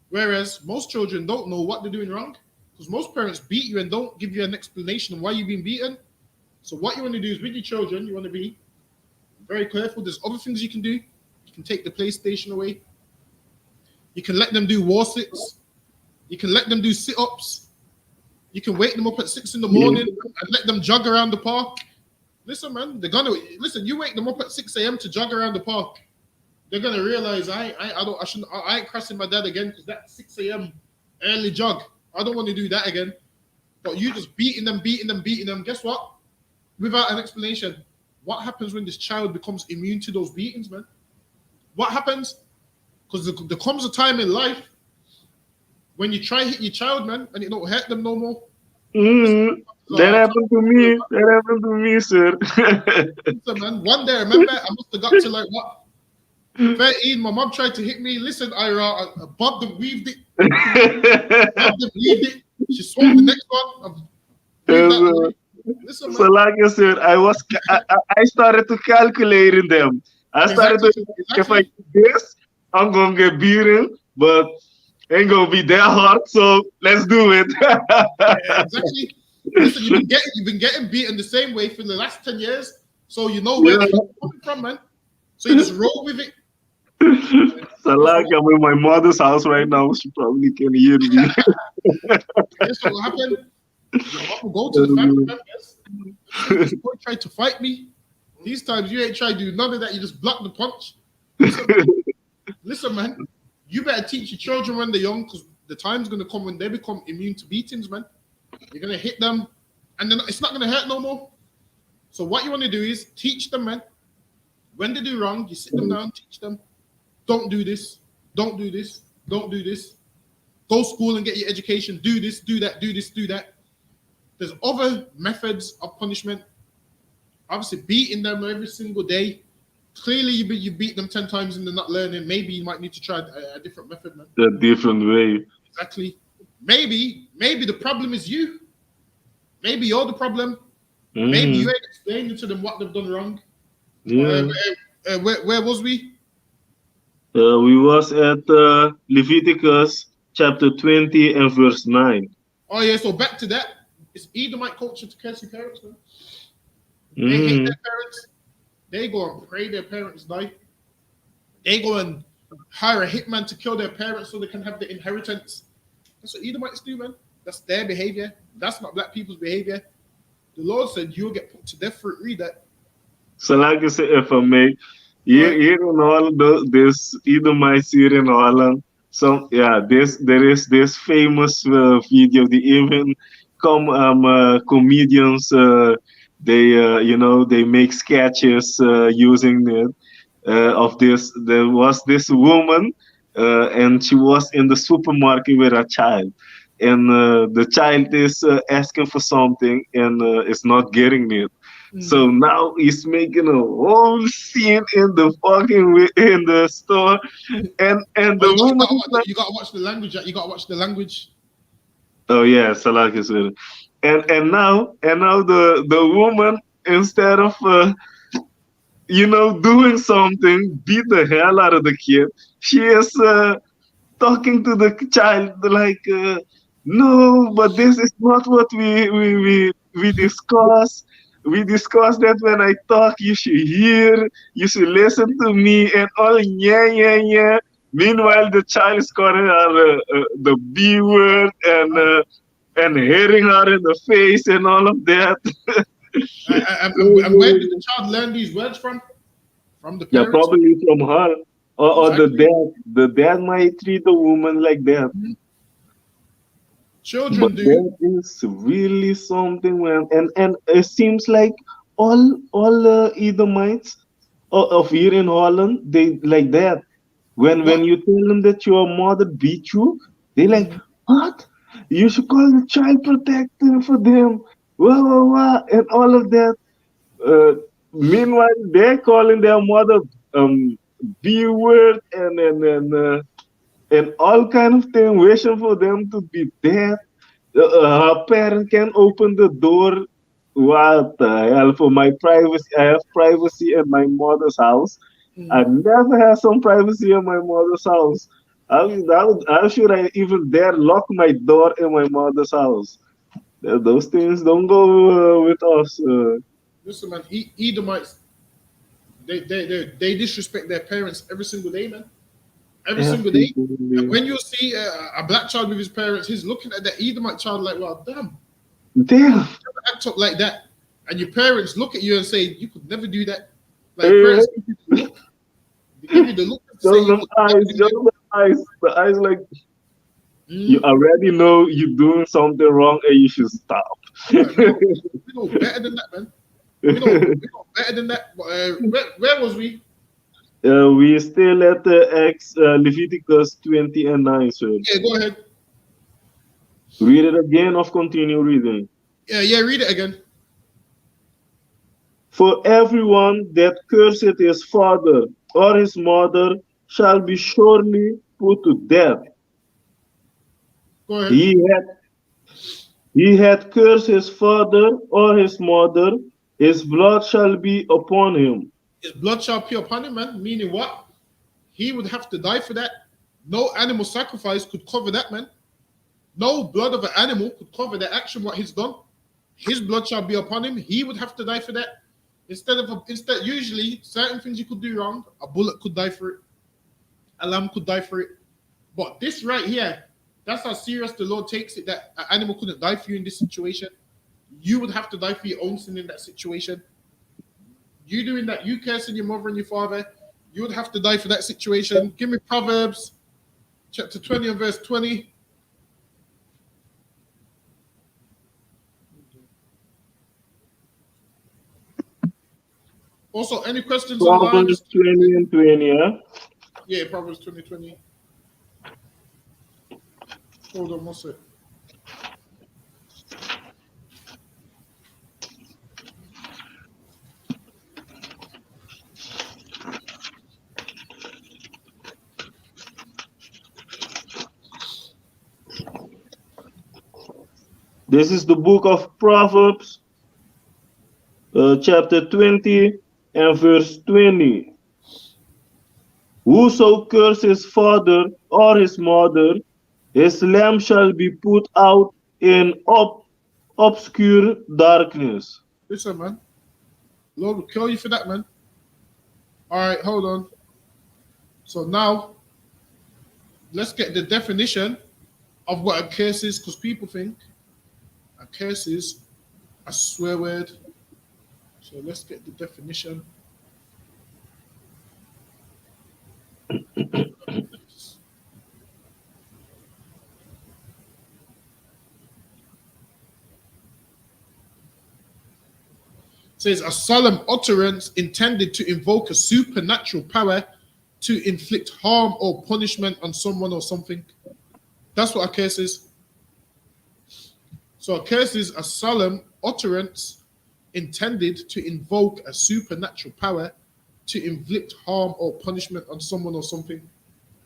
S1: whereas most children don't know what they're doing wrong because most parents beat you and don't give you an explanation of why you've been beaten. So, what you want to do is with your children, you want to be very careful. There's other things you can do. You can take the PlayStation away. You can let them do war sits. You can let them do sit-ups. You can wake them up at 6 in the morning and let them jog around the park. Listen, man, they're gonna listen. You wake them up at 6 a.m. to jog around the park. They're gonna realize I ain't crossing my dad again because that 6 a.m. early jog. I don't want to do that again. But you just beating them, beating them, beating them. Guess what? Without an explanation, what happens when this child becomes immune to those beatings, man? What happens? Because there comes a time in life when you try hit your child, man, and it don't hurt them no more.
S2: Mm, that happened to me. That happened to me, sir.
S1: Listen, man, one day, I remember, I must have got to like what 13. My mom tried to hit me. Listen, Ira, I bobbed and weaved it. Bobbed and weaved it. She swung the next one. I weaved that away. Listen,
S2: So
S1: man.
S2: like I said, I started to calculating them. I started
S1: Exactly.
S2: to if I do this, I'm gonna get beaten, but ain't gonna be that hard. So let's do it.
S1: Exactly. Listen, you've been getting beaten the same way for the last 10 years, so you know where
S2: Yeah.
S1: the heat's coming from, man. So you just roll with it.
S2: So
S1: Guess
S2: like
S1: what?
S2: I'm in my mother's house right now. She probably can hear me.
S1: Guess what will happen? Your mom will go to the family members and say, "This boy tried to fight me. These times you ain't tried to do none of that. You just block the punch." Listen, man. You better teach your children when they're young because the time's gonna come when they become immune to beatings, man. You're gonna hit them, and then it's not gonna hurt no more. So what you want to do is teach them, man. When they do wrong, you sit them down, teach them. Don't do this. Don't do this. Don't do this. Go school and get your education. Do this. Do that. Do this. Do that. There's other methods of punishment. Obviously, beating them every single day. Clearly, you beat them 10 times and they're not learning. Maybe you might need to try a different method, man.
S2: A different way.
S1: Exactly. Maybe the problem is you. Maybe you're the problem. Maybe you ain't explaining to them what they've done wrong.
S2: Yeah.
S1: Where was we?
S2: We was at Leviticus chapter 20 and verse 9.
S1: Oh yeah, so back to that. It's Edomite culture to curse your parents, man. They hate
S2: Mm.
S1: their parents. They go and pray their parents die. They go and hire a hitman to kill their parents so they can have the inheritance. That's what Edomites do, man. That's their behavior. That's not black people's behavior. The Lord said you'll get put to death for it. Read that.
S2: So like I say, if I may,
S1: Go ahead.
S2: here in all this Edomites here in Holland, so yeah, there is this famous video. They even come comedians. They they make sketches using it of this. There was this woman, and she was in the supermarket with a child, and the child is asking for something and is not getting it. So
S1: Mm.
S2: now he's making a whole scene in the in the store, and
S1: Oh,
S2: the woman is like,
S1: you gotta watch the language. You gotta watch the language.
S2: oh yeah, Salah is with it. And now the woman, instead of doing something, beat the hell out of the kid. She is talking to the child like, no, but this is not what we discussed. We discussed that when I talk, you should hear, you should listen to me, and all yeah, yeah, yeah. Meanwhile, the child is calling her the B word and hitting her in the face and all of that.
S1: And where did the child learn these words from? From the
S2: Yeah,
S1: parents.
S2: probably from her or the
S1: Exactly.
S2: dad. The dad might treat the woman like that.
S1: Mhm.
S2: But
S1: Children do.
S2: that is really something, man. And it seems like all Edomites of here in Holland, they like that. When
S1: But
S2: you tell them that your mother beat you, they like,
S1: mm,
S2: what? You should call the child protector for them. Wah wah wah, and all of that. Uh, Meanwhile, they're calling their mother B word and all kind of thing, wishing for them to be dead. Her parent can open the door. What the hell? For my privacy, I have privacy in my mother's house. I
S1: mm,
S2: never had some privacy in my mother's house. How should I even dare lock my door in my mother's house? Those things don't go with us.
S1: listen, man. Edomites, they disrespect their parents every single day, man. Every single day. And
S2: Absolutely.
S1: when you see a black child with his parents, he's looking at the Edomite child like, well, damn, you
S2: Damn.
S1: could never act up like that. And your parents look at you and say, you could never do that. Like your
S2: Eh,
S1: parents give you the look. They give you the look and say
S2: just
S1: you
S2: them
S1: could never
S2: eyes,
S1: do
S2: just
S1: that.
S2: the eyes. The eyes like you
S1: Mm.
S2: already know you're doing something wrong and you should stop.
S1: Like we know better than that, man. We know better than that. But where was we?
S2: We still at the Leviticus 20 and 9, sir.
S1: Yeah, go ahead.
S2: Read it again or continue reading.
S1: Yeah, read it again.
S2: For everyone that curseth his father or his mother shall be surely put to death.
S1: Go ahead.
S2: He had cursed his father or his mother, his blood shall be upon him.
S1: His blood shall be upon him, man. Meaning what? He would have to die for that. No animal sacrifice could cover that, man. No blood of an animal could cover the action what he's done. His blood shall be upon him. He would have to die for that. Instead, usually certain things you could do wrong. A bullet could die for it. A lamb could die for it. But this right here, that's how serious the Lord takes it. That an animal couldn't die for you in this situation. You would have to die for your own sin in that situation. You doing that, you cursing your mother and your father, you would have to die for that situation. Give me Proverbs chapter 20 and verse 20. Also, any questions online?
S2: Proverbs
S1: Just
S2: 20 and 20, yeah?
S1: yeah, Proverbs 2020. Hold on, what's it?
S2: This is the book of Proverbs, chapter 20 and verse 20. Whoso curses his father or his mother, his lamp shall be put out in obscure darkness.
S1: Listen, man. Lord will kill you for that, man. All right, hold on. So now let's get the definition of what a curse is, because people think a curse is a swear word. So let's get the definition. It says a solemn utterance intended to invoke a supernatural power to inflict harm or punishment on someone or something. That's what a curse is. So a curse is a solemn utterance intended to invoke a supernatural power to inflict harm or punishment on someone or something.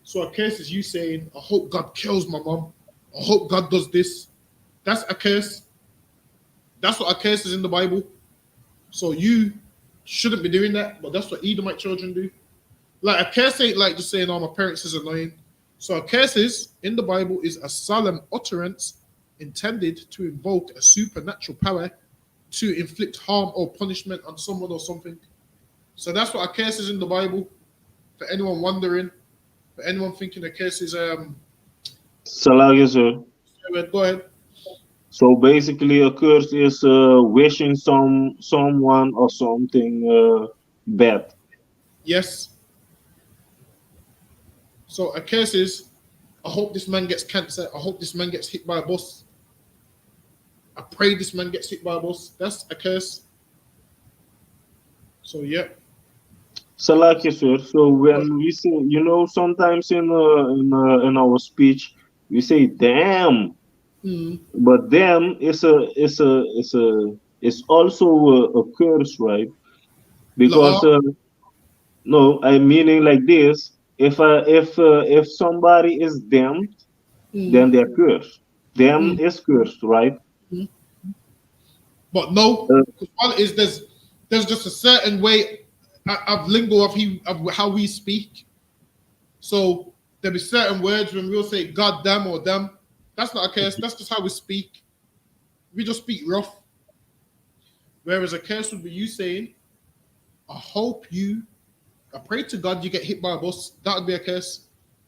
S1: So a curse is you saying, I hope God kills my mom. I hope God does this. That's a curse. That's what a curse is in the Bible. So you shouldn't be doing that, but that's what Edomite children do. Like a curse ain't like just saying, oh, my parents is annoying. So a curse is, in the Bible, is a solemn utterance intended to invoke a supernatural power to inflict harm or punishment on someone or something. So that's what a curse is in the Bible. For anyone wondering, for anyone thinking a curse is
S2: Salaam, sir.
S1: go ahead.
S2: So basically, a curse is wishing someone or something bad.
S1: Yes. So a curse is, I hope this man gets cancer. I hope this man gets hit by a bus. I pray this man gets hit by a bus. That's a curse. So yeah.
S2: Salaki, sir. So when we say, sometimes in our speech we say "damn,"
S1: Mm.
S2: but "damn" is also a curse, right? Because
S1: La.
S2: no, I meaning like this. If somebody is damned,
S1: Mm.
S2: then they're cursed. Damn
S1: Mm.
S2: is cursed, right?
S1: Mm. But no,
S2: Uh,
S1: because all it is there's just a certain way of lingo of how we speak. So there'll be certain words when we'll say God damn or damn. That's not a curse. That's just how we speak. We just speak rough. Whereas a curse would be you saying, I hope you, I pray to God you get hit by a bus. That would be a curse.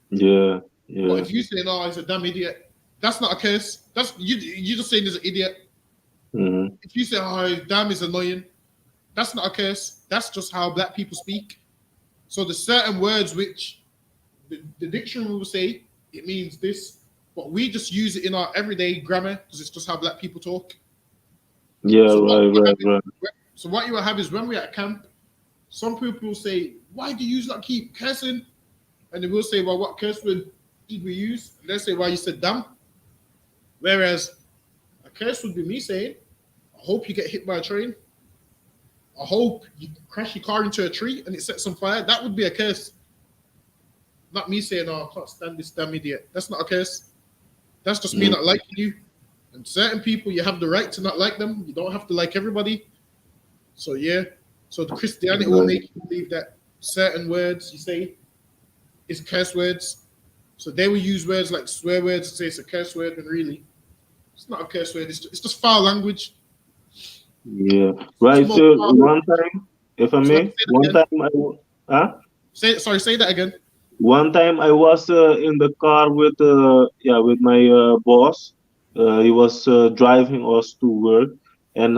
S2: yeah,
S1: But
S2: yeah.
S1: if you say, no, he's a damn idiot, that's not a curse. That's you just saying he's an idiot.
S2: Hmm.
S1: If you say, oh, damn is annoying, that's not a curse. That's just how black people speak. So the certain words which the dictionary will say it means this, but we just use it in our everyday grammar because it's just how black people talk.
S2: Yeah,
S1: So what
S2: right,
S1: you will
S2: right,
S1: have is,
S2: right.
S1: so what you will have is when we're at camp, some people will say, why do you not keep cursing? And they will say, well, what curse word did we use? And they say, well, you said damn. Whereas a curse would be me saying, I hope you get hit by a train. I hope you crash your car into a tree and it sets on fire. That would be a curse. Not me saying, oh, I can't stand this damn idiot. That's not a curse. That's just me
S2: Mm,
S1: not liking you. And certain people, you have the right to not like them. You don't have to like everybody. So yeah. So the Christianity will
S2: right.
S1: make you believe that certain words you say is curse words. So they will use words like swear words to say it's a curse word, and really, it's not a curse word. It's just foul language.
S2: Yeah,
S1: It's
S2: right.
S1: more
S2: So
S1: foul.
S2: one time, if I
S1: So let me
S2: may,
S1: say that
S2: one
S1: again.
S2: time huh?
S1: Sorry, say that again.
S2: One time I was in the car with with my boss. He was driving us to work, and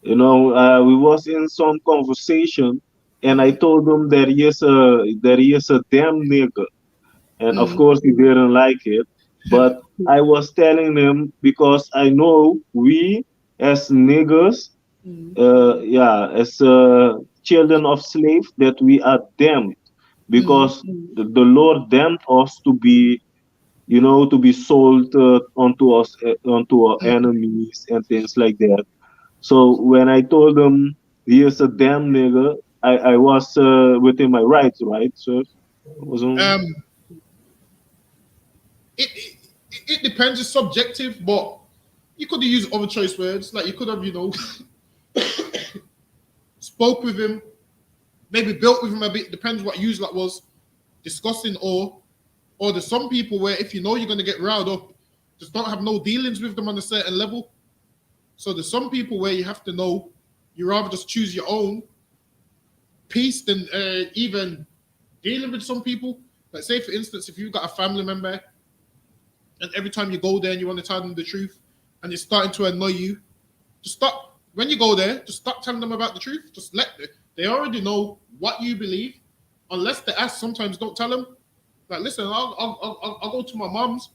S2: we was in some conversation, and I
S1: Mm,
S2: told him that he is a damn nigga, and of
S1: mm,
S2: course he didn't like it. But I was telling him because I know we as niggers,
S1: mm,
S2: as children of slave, that we are damned
S1: mm,
S2: because the Lord damned us to be, to be sold onto us, onto our
S1: mm.
S2: enemies and things like that. So when I told him he is a damn nigger, I was within my rights, right? So was on.
S1: Um, it depends. It's subjective, but you could have used other choice words. Like you could have, spoke with him, maybe built with him a bit. Depends what use that was discussing, or there's some people where if you know you're gonna get riled up, just don't have no dealings with them on a certain level. So there's some people where you have to know you rather just choose your own peace than even dealing with some people. Like say for instance, if you've got a family member and every time you go there and you want to tell them the truth, and it's starting to annoy you, just stop. When you go there, just stop telling them about the truth. Just let them. They already know what you believe, unless they ask. Sometimes don't tell them. Like, listen, I'll go to my mom's,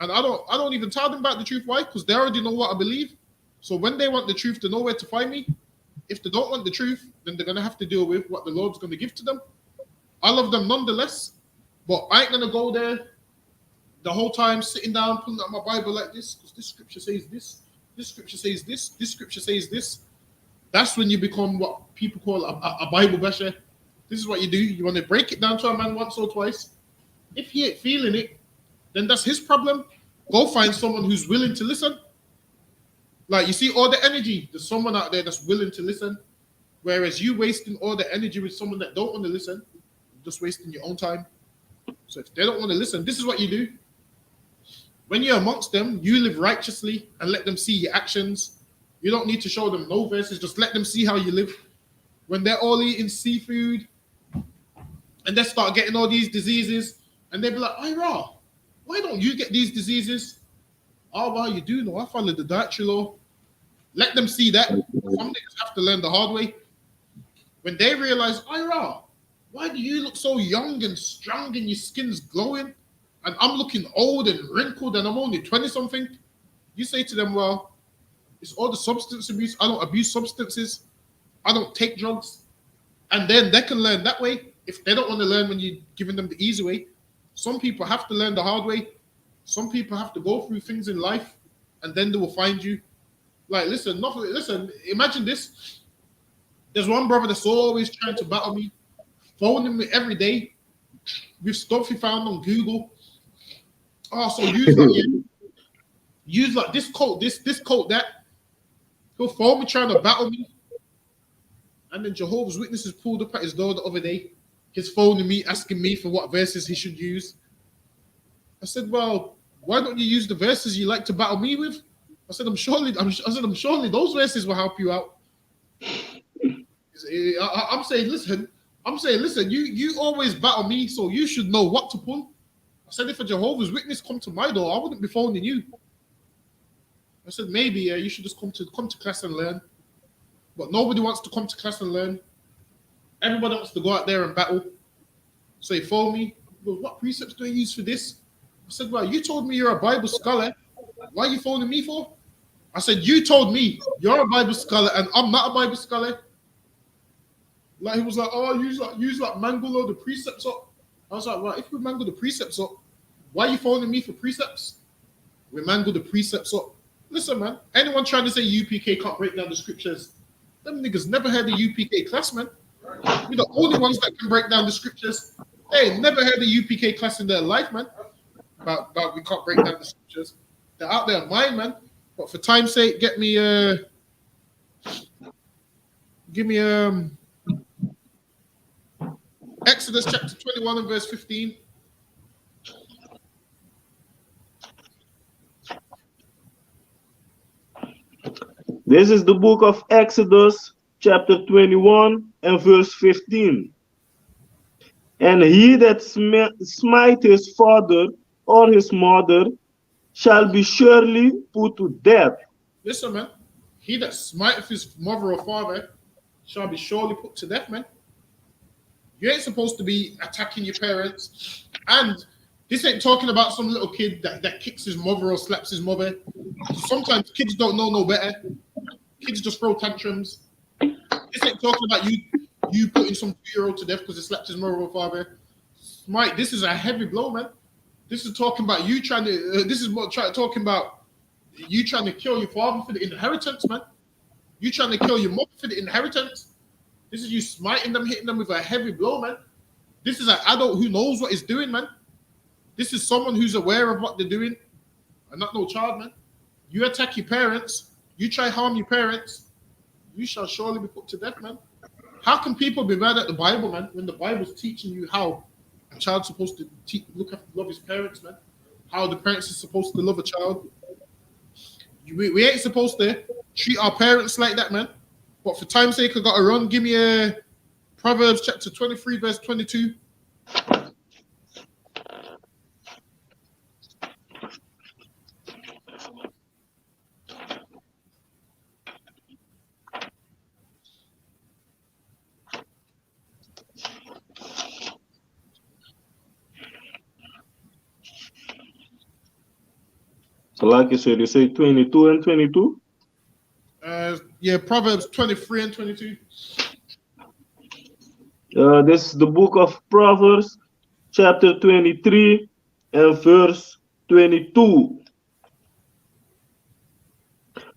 S1: and I don't even tell them about the truth. Why? Because they already know what I believe. So when they want the truth, they know where to find me. If they don't want the truth, then they're gonna have to deal with what the Lord's gonna give to them. I love them nonetheless, but I ain't gonna go there the whole time sitting down, pulling out my Bible like this, because this scripture says this, this scripture says this, this scripture says this. That's when you become what people call a Bible basher. This is what you do. You want to break it down to a man once or twice. If he ain't feeling it, then that's his problem. Go find someone who's willing to listen. Like, you see all the energy, there's someone out there that's willing to listen. Whereas you wasting all the energy with someone that don't want to listen, you're just wasting your own time. So if they don't want to listen, this is what you do. When you're amongst them, you live righteously and let them see your actions. You don't need to show them no verses, just let them see how you live. When they're all eating seafood and they start getting all these diseases, and they be like, Ira, why don't you get these diseases? Oh, well, you do know, I follow the dietary law. Let them see that. Some niggas have to learn the hard way. When they realize, Ira, why do you look so young and strong and your skin's glowing? And I'm looking old and wrinkled and I'm only 20-something. You say to them, well, it's all the substance abuse. I don't abuse substances. I don't take drugs. And then they can learn that way. If they don't want to learn when you're giving them the easy way, some people have to learn the hard way. Some people have to go through things in life, and then they will find you. Like, listen, imagine this. There's one brother that's always trying to battle me, phoning me every day with stuff he found on Google. Oh, so use like this coat, this coat, that. He'll phone me trying to battle me. And then Jehovah's Witnesses pulled up at his door the other day. He's phoning me, asking me for what verses he should use. I said, well, why don't you use the verses you like to battle me with? I said, I'm surely those verses will help you out. I'm saying, listen, you always battle me, so you should know what to pull. I said, if a Jehovah's Witness come to my door, I wouldn't be phoning you. I said, maybe you should just come to class and learn. But nobody wants to come to class and learn. Everybody wants to go out there and battle. So he phoned me. Well, what precepts do I use for this? I said, well, you told me you're a Bible scholar. Why are you phoning me for? I said, you told me you're a Bible scholar and I'm not a Bible scholar. Like, he was like, oh, use like mangle all the precepts up. I was like, well, if we mangle the precepts up, why are you phoning me for precepts? We mangle the precepts up. Listen, man, anyone trying to say UPK can't break down the scriptures, them niggas never had a UPK class, man. We're the only ones that can break down the scriptures. They never had a UPK class in their life, man. About we can't break down the scriptures. They're out there mine, man. But for time's sake, give me Exodus chapter 21 and verse 15.
S2: This is the book of Exodus, chapter 21 and verse 15. And he that smite his father or his mother shall be surely put to death.
S1: Listen, man. He that smiteth his mother or father shall be surely put to death, man. You ain't supposed to be attacking your parents. And this ain't talking about some little kid that kicks his mother or slaps his mother. Sometimes kids don't know no better. Kids just throw tantrums. This ain't talking about you putting some 2-year-old to death because he slapped his mother or father. Mike, this is a heavy blow, man. This is talking about you trying to. Talking about you trying to kill your father for the inheritance, man. You trying to kill your mother for the inheritance. This is you smiting them, hitting them with a heavy blow, man. This is an adult who knows what he's doing, man. This is someone who's aware of what they're doing, and not no child, man. You attack your parents, you try harm your parents, you shall surely be put to death, man. How can people be mad at the Bible, man, when the Bible's teaching you how a child's supposed to love his parents, man? How the parents are supposed to love a child. We ain't supposed to treat our parents like that, man. But for time's sake, I got to run. Give me a Proverbs chapter 23, verse 22.
S2: So like you said, you say 22 and 22?
S1: Yeah, Proverbs 23 and 22.
S2: This is the book of Proverbs, chapter 23 and verse 22.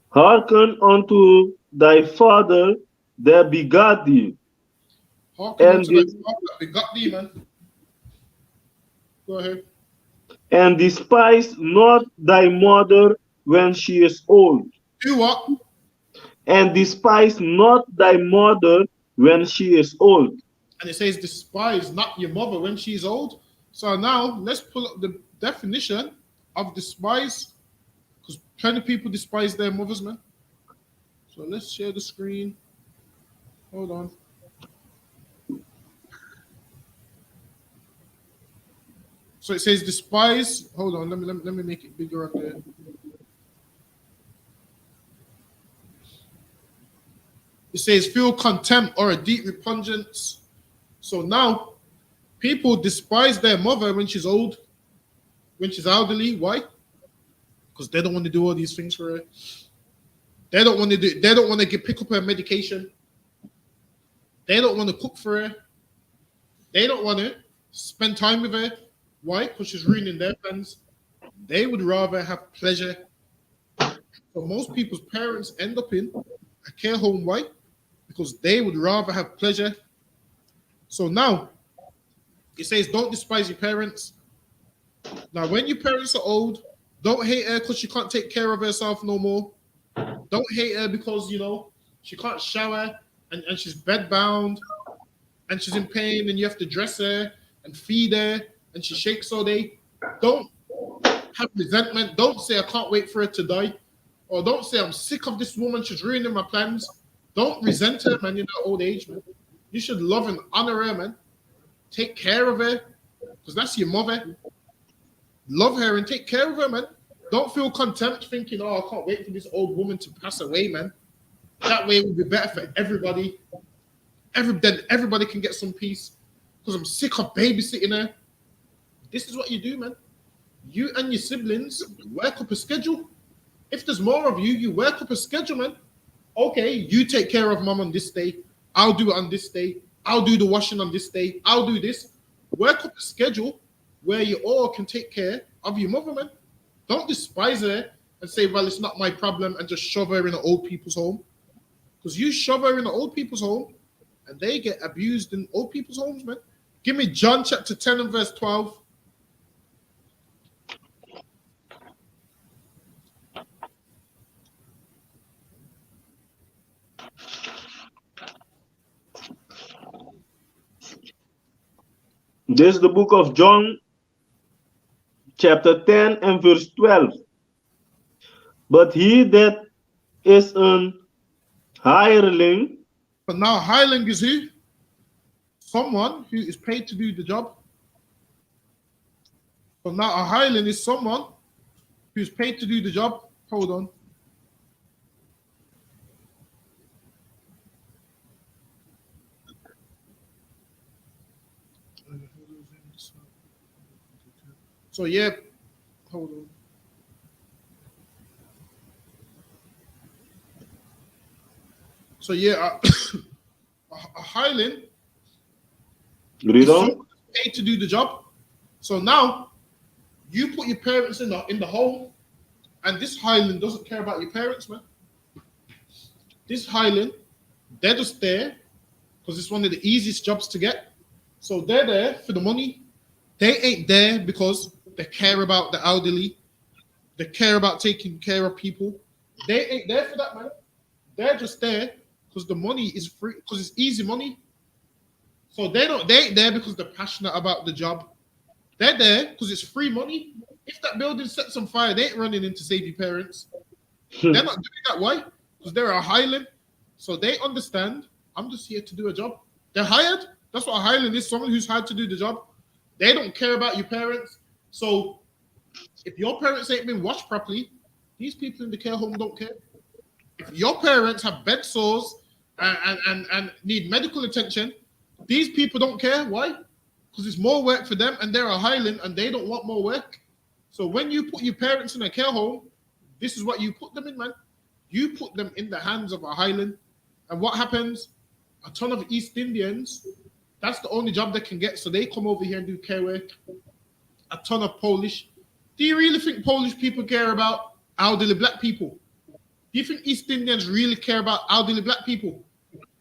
S2: Hearken unto thy father that begat thee,
S1: Hearken
S2: and,
S1: unto thy father that begot thee, man. Go ahead.
S2: and despise not thy mother when she is old.
S1: Do what?
S2: And despise not thy mother when she is old.
S1: And it says, despise not your mother when she's old. So now let's pull up the definition of despise, because plenty of people despise their mothers, man. So let's share the screen. Hold on. So it says despise. Hold on, let me make it bigger up there. It says feel contempt or a deep repugnance. So now people despise their mother when she's old, when she's elderly. Why? Because they don't want to do all these things for her. They don't want to do. They don't want to pick up her medication. They don't want to cook for her. They don't want to spend time with her. Why? Because she's ruining their plans. They would rather have pleasure. So most people's parents end up in a care home. Why? Because they would rather have pleasure. So now it says, don't despise your parents. Now, when your parents are old, don't hate her because she can't take care of herself no more. Don't hate her because, she can't shower and she's bedbound and she's in pain and you have to dress her and feed her and she shakes all day. Don't have resentment. Don't say, I can't wait for her to die. Or don't say, I'm sick of this woman. She's ruining my plans. Don't resent her, man, in her old age, man. You should love and honor her, man. Take care of her because that's your mother. Love her and take care of her, man. Don't feel contempt thinking, oh, I can't wait for this old woman to pass away, man. That way it would be better for everybody. Then everybody can get some peace because I'm sick of babysitting her. This is what you do, man. You and your siblings work up a schedule. If there's more of you, you work up a schedule, man. Okay, you take care of mom on this day. I'll do it on this day. I'll do the washing on this day. I'll do this. Work up a schedule where you all can take care of your mother, man. Don't despise her and say, well, it's not my problem and just shove her in an old people's home. Because you shove her in an old people's home and they get abused in old people's homes, man. Give me John chapter 10 and verse 12.
S2: This is the book of John, chapter 10 and verse 12. But he that is an hireling.
S1: But now hireling is who? Someone who is paid to do the job. So now a hireling is someone who's paid to do the job. Hold on. So yeah, hold on. So yeah, a hireling
S2: Read on.
S1: is paid to do the job. So now you put your parents in the home, and this hireling doesn't care about your parents, man. This hireling, they're just there because it's one of the easiest jobs to get. So they're there for the money. They ain't there because they care about the elderly. They care about taking care of people. They ain't there for that, man. They're just there because the money is free, because it's easy money. So they ain't there because they're passionate about the job. They're there because it's free money. If that building sets on fire, they ain't running in to save your parents. They're not doing that. Why? Because they're a hireling. So they understand, I'm just here to do a job. They're hired. That's what a hireling is, someone who's hired to do the job. They don't care about your parents. So if your parents ain't been washed properly, these people in the care home don't care. If your parents have bed sores and need medical attention, these people don't care. Why? Because it's more work for them and they're a hireling and they don't want more work. So when you put your parents in a care home This is what you put them in, man. You put them in the hands of a Highland, and what happens? A ton of East Indians. That's the only job they can get, so they come over here and do care work. A ton of Polish. Do you really think Polish people care about elderly black people? Do you think East Indians really care about elderly black people?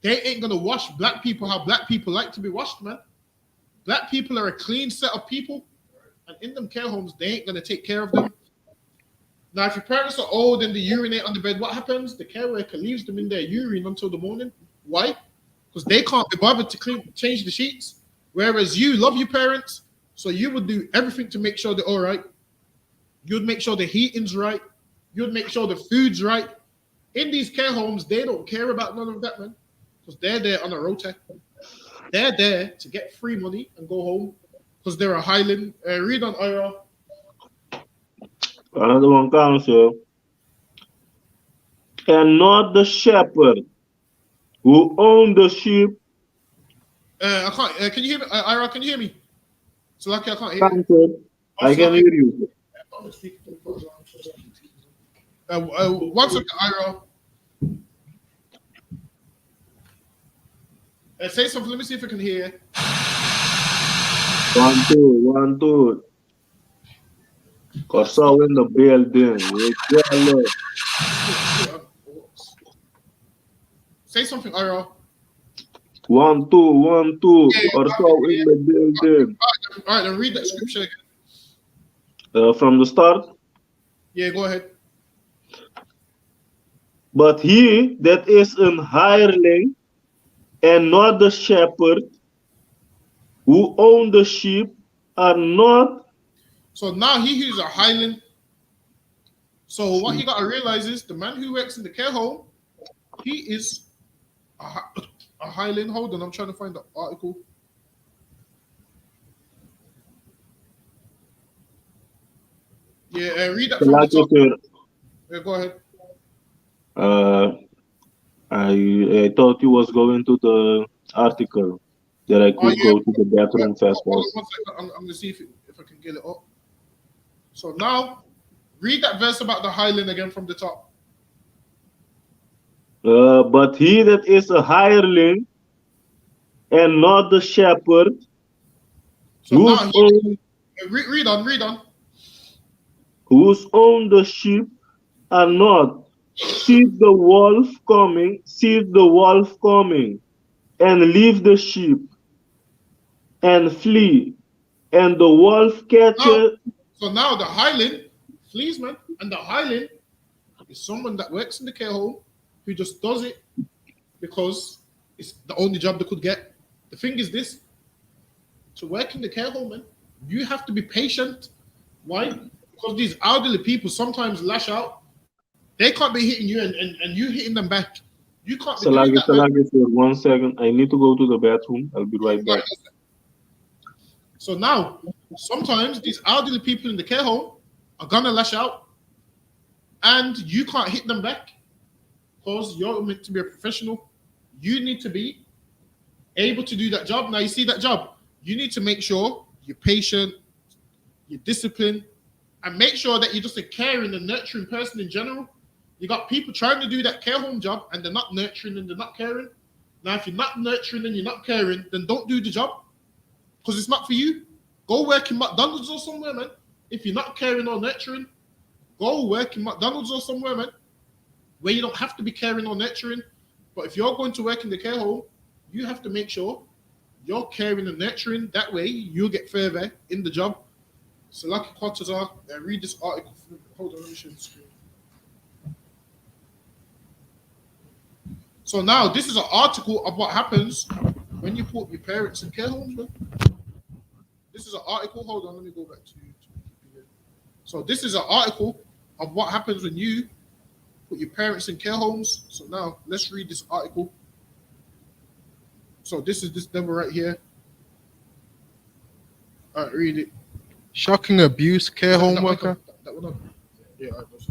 S1: They ain't gonna wash black people how black people like to be washed, man. Black people are a clean set of people, and in them care homes, they ain't gonna take care of them. Now, if your parents are old and they urinate on the bed, what happens? The care worker leaves them in their urine until the morning. Why? Because they can't be bothered to change the sheets. Whereas you love your parents, so you would do everything to make sure they're all right. You'd make sure the heating's right. You'd make sure the food's right. In these care homes, they don't care about none of that, man. Because they're there on a rota. They're there to get free money and go home. Because they're a Highland. Read on IRA.
S2: Another one comes here. And not the shepherd who owned the sheep.
S1: I can't. Can you hear me? IRA, can you hear me? So lucky I can't hear you.
S2: Answered. I can hear you.
S1: 1 second, IRA. Say something. Let me see if I can hear.
S2: 1, 2, 1, 2. Koso in the building.
S1: Say something, IRA.
S2: 1, 2, 1, 2. Koso in the building.
S1: All right, then read that scripture again.
S2: From the start.
S1: Yeah, go ahead.
S2: But he that is an hireling and not the shepherd who own the sheep are not.
S1: So now he who's a Highland. So what you got to realize is the man who works in the care home, he is a Highland. Hold on, I'm trying to find the article. Yeah, read that from the top. Yeah, go ahead.
S2: I thought you was going to the article that I could go to the bathroom fast.
S1: Hold on 1 second. I'm going to see if I can get it up. So now, read that verse about the Highland again from the top.
S2: But he that is a hireling and not the shepherd,
S1: so
S2: whose
S1: now
S2: own,
S1: read on.
S2: Whose own the sheep are not, sees the wolf coming, and leave the sheep and flee, and the wolf catches.
S1: So now the Highland flees, man, and the Highland is someone that works in the care home who just does it because it's the only job they could get. The thing is this: to work in the care home, man, you have to be patient. Why? Because these elderly people sometimes lash out. They can't be hitting you and you hitting them back. You can't be doing that.
S2: For 1 second. I need to go to the bathroom. I'll be right back.
S1: So now, sometimes these elderly people in the care home are gonna lash out, and you can't hit them back because you're meant to be a professional. You need to be able to do that job. Now you see that job. You need to make sure you're patient, you're disciplined, and make sure that you're just a caring and nurturing person in general. You got people trying to do that care home job and they're not nurturing and they're not caring. Now, if you're not nurturing and you're not caring, then don't do the job because it's not for you. Go work in McDonald's or somewhere, man. If you're not caring or nurturing, go work in McDonald's or somewhere, man, where you don't have to be caring or nurturing. But if you're going to work in the care home, you have to make sure you're caring and nurturing. That way, you'll get further in the job. So, like Quatazar, read this article. Hold on, let me show you the screen. So now, this is an article of what happens when you put your parents in care homes, man. This is an article. Hold on, let me go back to you. So this is an article of what happens when you put your parents in care homes. So now, let's read this article. So this is this devil right here. All right, read it.
S3: Shocking abuse, care home worker.
S1: That one up. Yeah, all right,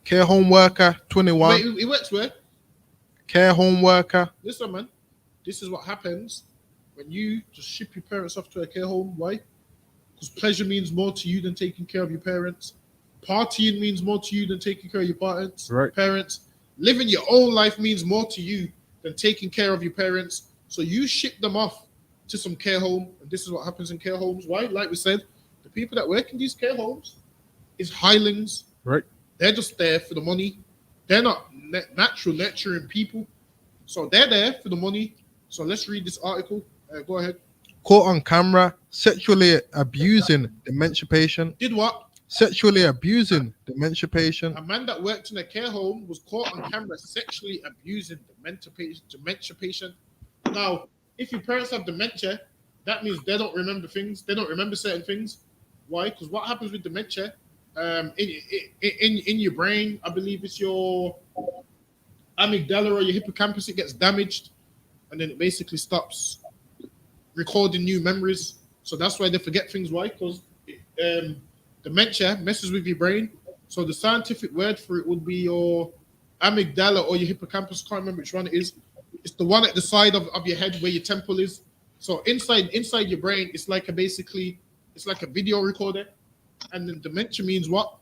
S3: care home worker, 21.
S1: Wait, it works where?
S3: Care home worker.
S1: Listen, man, this is what happens when you just ship your parents off to a care home. Why? Because pleasure means more to you than taking care of your parents. Partying means more to you than taking care of your parents.
S3: Right.
S1: Parents. Living your own life means more to you than taking care of your parents. So you ship them off to some care home, and this is what happens in care homes. Why? Like we said, the people that work in these care homes is hirelings.
S3: Right.
S1: They're just there for the money. They're not natural nurturing people. So they're there for the money. So let's read this article. Go ahead.
S3: Caught on camera sexually abusing dementia patient.
S1: Did what?
S3: Sexually abusing dementia patient.
S1: A man that worked in a care home was caught on camera sexually abusing dementia patient. Now, if your parents have dementia, that means they don't remember things. They don't remember certain things. Why? Because what happens with dementia, in your brain, I believe it's your amygdala or your hippocampus, it gets damaged, and then it basically stops recording new memories. So that's why they forget things. Why? Because dementia messes with your brain. So the scientific word for it would be your amygdala or your hippocampus. Can't remember which one it is. It's the one at the side of your head where your temple is. So inside your brain, it's like a video recorder. And then dementia means what?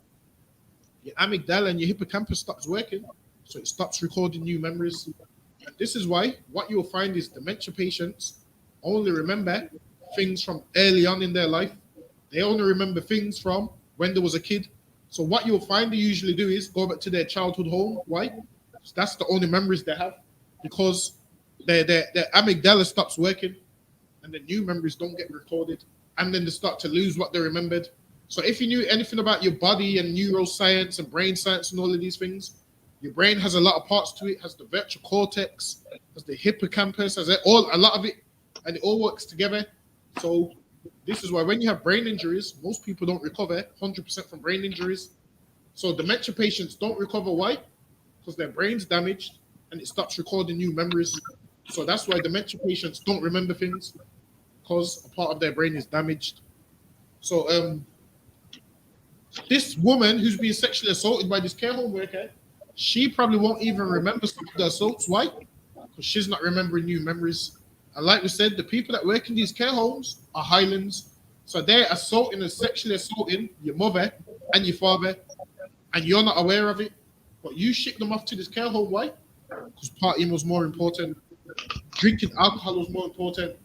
S1: Your amygdala and your hippocampus stops working. So it stops recording new memories. And this is why what you'll find is dementia patients only remember things from early on in their life. They only remember things from when there was a kid. So what you'll find they usually do is go back to their childhood home. Why? Because that's the only memories they have. Because their amygdala stops working and the new memories don't get recorded. And then they start to lose what they remembered. So if you knew anything about your body and neuroscience and brain science and all of these things, your brain has a lot of parts to it. Has the ventral cortex, has the hippocampus, has a lot of it, and it all works together. So this is why when you have brain injuries, most people don't recover 100% from brain injuries. So dementia patients don't recover. Why? Because their brain's damaged and it stops recording new memories. So that's why dementia patients don't remember things, because a part of their brain is damaged. So this woman who's being sexually assaulted by this care home worker, she probably won't even remember some of the assaults. Why? Because she's not remembering new memories. And like we said, the people that work in these care homes are Highlands. So they're assaulting and sexually assaulting your mother and your father, and you're not aware of it. But you ship them off to this care home. Why? Because partying was more important. Drinking alcohol was more important.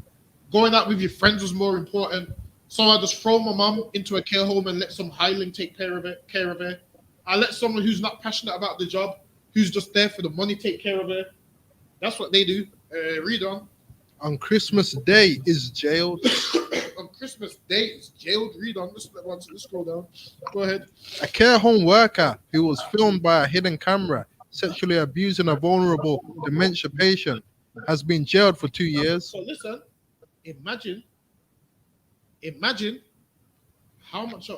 S1: Going out with your friends was more important. So I just throw my mom into a care home and let some Highland take care of her. I let someone who's not passionate about the job, who's just there for the money, take care of her. That's what they do. Read on.
S3: On Christmas Day is jailed.
S1: On Christmas Day is jailed. Read on. Let's scroll down. Go ahead.
S3: A care home worker who was filmed by a hidden camera sexually abusing a vulnerable dementia patient has been jailed for 2 years.
S1: So listen, imagine how much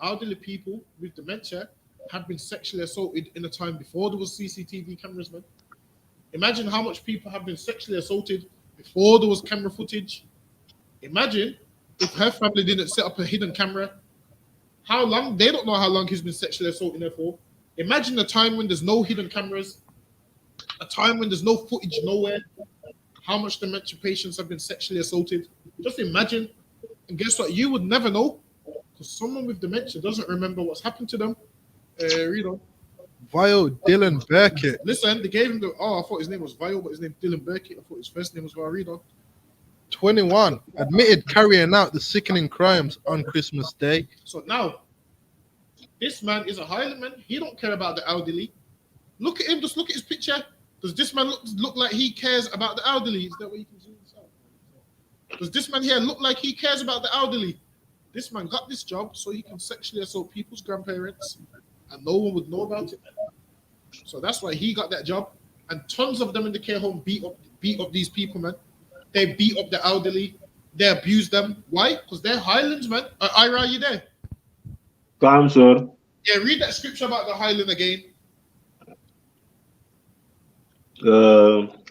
S1: elderly people with dementia have been sexually assaulted in a time before there was CCTV cameras, man. Imagine how much people have been sexually assaulted before there was camera footage. Imagine if her family didn't set up a hidden camera. How long? They don't know how long he's been sexually assaulting her for. Imagine a time when there's no hidden cameras, a time when there's no footage nowhere. How much dementia patients have been sexually assaulted. Just imagine. And guess what? You would never know, because someone with dementia doesn't remember what's happened to them. Read on.
S3: Vile Dylan Burkett.
S1: Listen, they gave him I thought his name was Vile, but his name Dylan Burkett. I thought his first name was Vile. Read on.
S3: 21, admitted carrying out the sickening crimes on Christmas Day.
S1: So now, this man is a Highlandman. He don't care about the elderly. Look at him. Just look at his picture. Does this man look like he cares about the elderly? Is that what you can see? Does this man here look like he cares about the elderly? This man got this job so he can sexually assault people's grandparents, and no one would know about it. So that's why he got that job. And tons of them in the care home beat up these people, man. They beat up the elderly. They abuse them. Why? Because they're Highlands, man. Ira, are you there?
S2: Calm, sir.
S1: Yeah, read that scripture about the Highland again.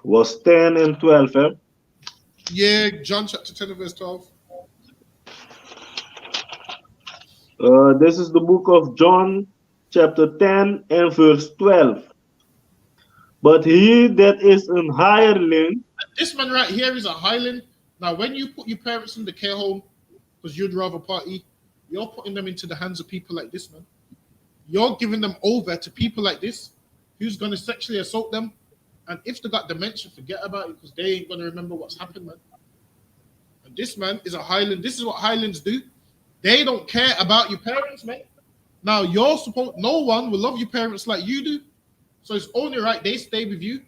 S2: Was 10 and 12, eh?
S1: Yeah, John chapter 10 verse 12.
S2: This is the book of John, chapter 10 and verse 12. But he that is an hireling.
S1: This man right here is a Highland. Now, when you put your parents in the care home because you'd rather party, You're putting them into the hands of people like this, man. You're giving them over to people like this, who's gonna sexually assault them. And if they got dementia, forget about it because they ain't gonna remember what's happened, man. And this man is a Highland. This is what Highlands do. They don't care about your parents, man. Now you're supposed. No one will love your parents like you do. So it's only right they stay with you.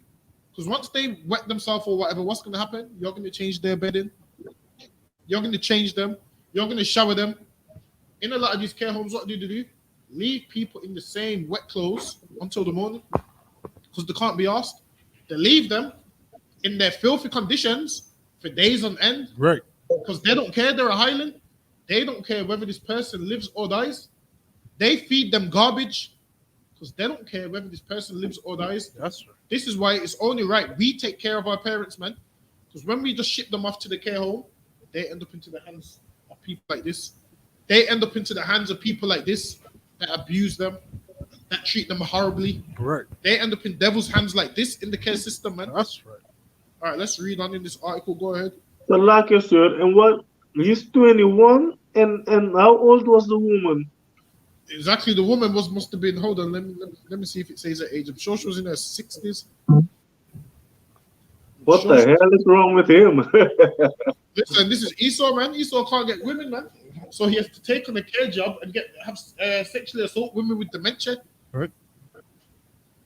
S1: Because once they wet themselves or whatever, what's gonna happen? You're gonna change their bedding. You're gonna change them. You're gonna shower them. In a lot of these care homes, what do they do? Leave people in the same wet clothes until the morning because they can't be asked. They leave them in their filthy conditions for days on end.
S3: Right.
S1: Because they don't care. They're a Highland. They don't care whether this person lives or dies. They feed them garbage because they don't care whether this person lives or dies.
S3: That's right.
S1: This is why it's only right we take care of our parents, man. Because when we just ship them off to the care home, they end up into the hands of people like this. They end up into the hands of people like this that abuse them, that treat them horribly.
S3: Right.
S1: They end up in devil's hands like this in the care system, man.
S3: That's right.
S1: All right, let's read on in this article. Go ahead.
S2: So like you said, and what he's 21, and how old was the woman?
S1: Exactly, the woman must have been. Hold on, let me see if it says her age. I'm sure she was in her 60s.
S2: What the hell is wrong with him?
S1: Listen, this is Esau, man. Esau can't get women, man. So he has to take on a care job and have sexually assault women with dementia.
S3: Right.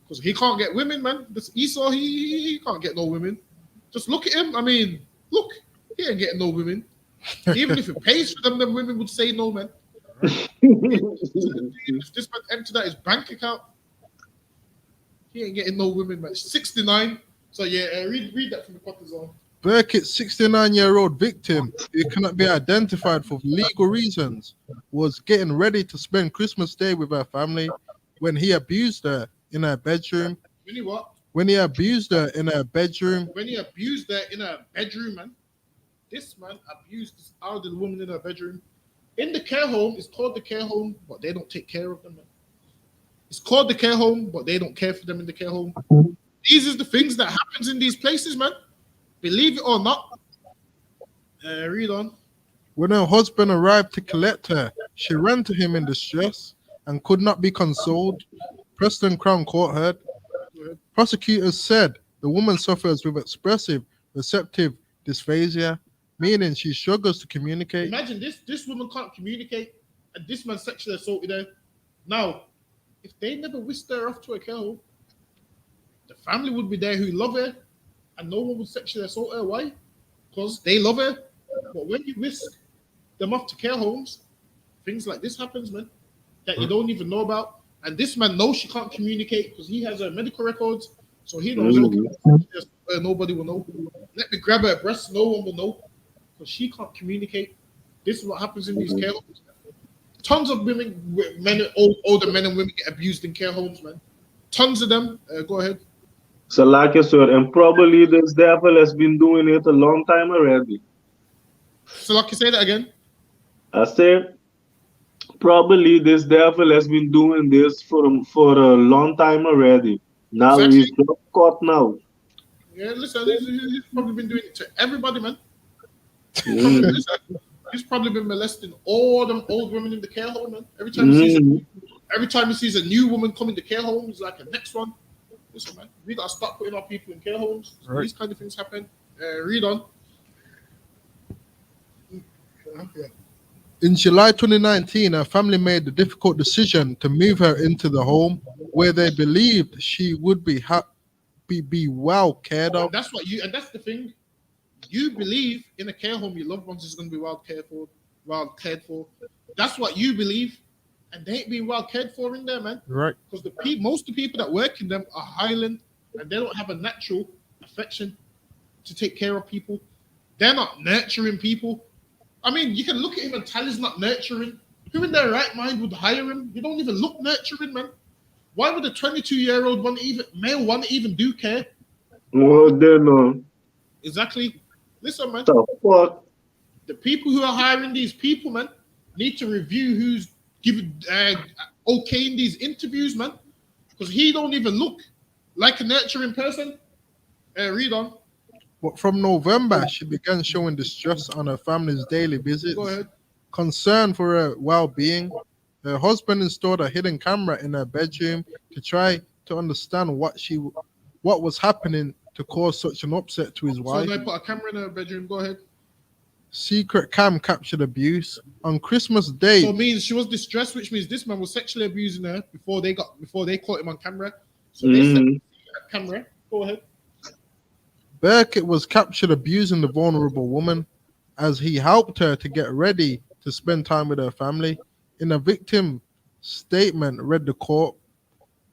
S1: Because he can't get women, man. This Esau, he can't get no women. Just look at him. I mean, look, he ain't getting no women. Even if he pays for them women would say no, man. If this man emptied out his bank account, he ain't getting no women, man. 69. So yeah, read that from the Potter Zone.
S3: Burkitt's 69-year-old victim, who cannot be identified for legal reasons, was getting ready to spend Christmas Day with her family when he abused her in her bedroom.
S1: When he what?
S3: When he abused her in her bedroom.
S1: When he abused her in her bedroom, man. This man abused this elderly woman in her bedroom. In the care home, it's called the care home, but they don't take care of them, man. It's called the care home, but they don't care for them in the care home. These are the things that happens in these places, man. Believe it or not. Read on.
S3: When her husband arrived to collect her, she ran to him in distress and could not be consoled. Preston Crown Court heard. Prosecutors said the woman suffers with expressive receptive dysphasia, meaning she struggles to communicate.
S1: Imagine this woman can't communicate and this man sexually assaulted her. Now, if they never whisked her off to a care home, the family would be there who love her and no one would sexually assault her. Why? Because they love her. But when you whisk them off to care homes, things like this happens, man, that you don't even know about. And this man knows she can't communicate because he has her medical records. So he knows nobody will know. Let me grab her breasts, no one will know. Because she can't communicate. This is what happens in these care homes. Tons of women, older men and women get abused in care homes, man. Tons of them. Go ahead.
S2: So like you said, and probably this devil has been doing it a long time already.
S1: So like you say that again?
S2: I said, probably this devil has been doing this for a long time already. Now
S1: Exactly.
S2: he's just caught now.
S1: Yeah, listen, he's probably been doing it to everybody, man. He's probably been molesting all them old women in the care home, man. Every time he sees a new woman come in the care home, he's like, the next one. Listen, man, we gotta start putting our people in care homes. So these kind of things happen. Read on.
S3: In July 2019, her family made the difficult decision to move her into the home where they believed she would be well cared of.
S1: And that's the thing. You believe in a care home, your loved ones is going to be well cared for. That's what you believe, and they ain't being well cared for in there, man.
S3: Right.
S1: Because most of the people that work in them are Highland, and they don't have a natural affection to take care of people. They're not nurturing people. I mean, you can look at him and tell he's not nurturing. Who in their right mind would hire him? You don't even look nurturing, man. Why would a 22-year-old male want to even do care?
S2: Well, then,
S1: Exactly. Listen, man.
S2: the fuck?
S1: The people who are hiring these people, man, need to review who's giving okay in these interviews, man. Because he don't even look like a nurturing person. Read on.
S3: But from November, she began showing distress on her family's daily visits.
S1: Go ahead.
S3: Concerned for her well-being, her husband installed a hidden camera in her bedroom to try to understand what was happening to cause such an upset to his
S1: So
S3: wife.
S1: they put a camera in her bedroom. Go ahead.
S3: Secret cam captured abuse on Christmas Day.
S1: So it means she was distressed, which means this man was sexually abusing her before they caught him on camera. So they set that camera. Go ahead.
S3: Burkett was captured abusing the vulnerable woman as he helped her to get ready to spend time with her family. In a victim statement read the court,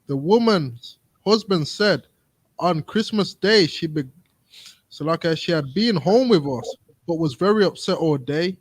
S3: the woman's husband said on Christmas Day she had been home with us but was very upset all day.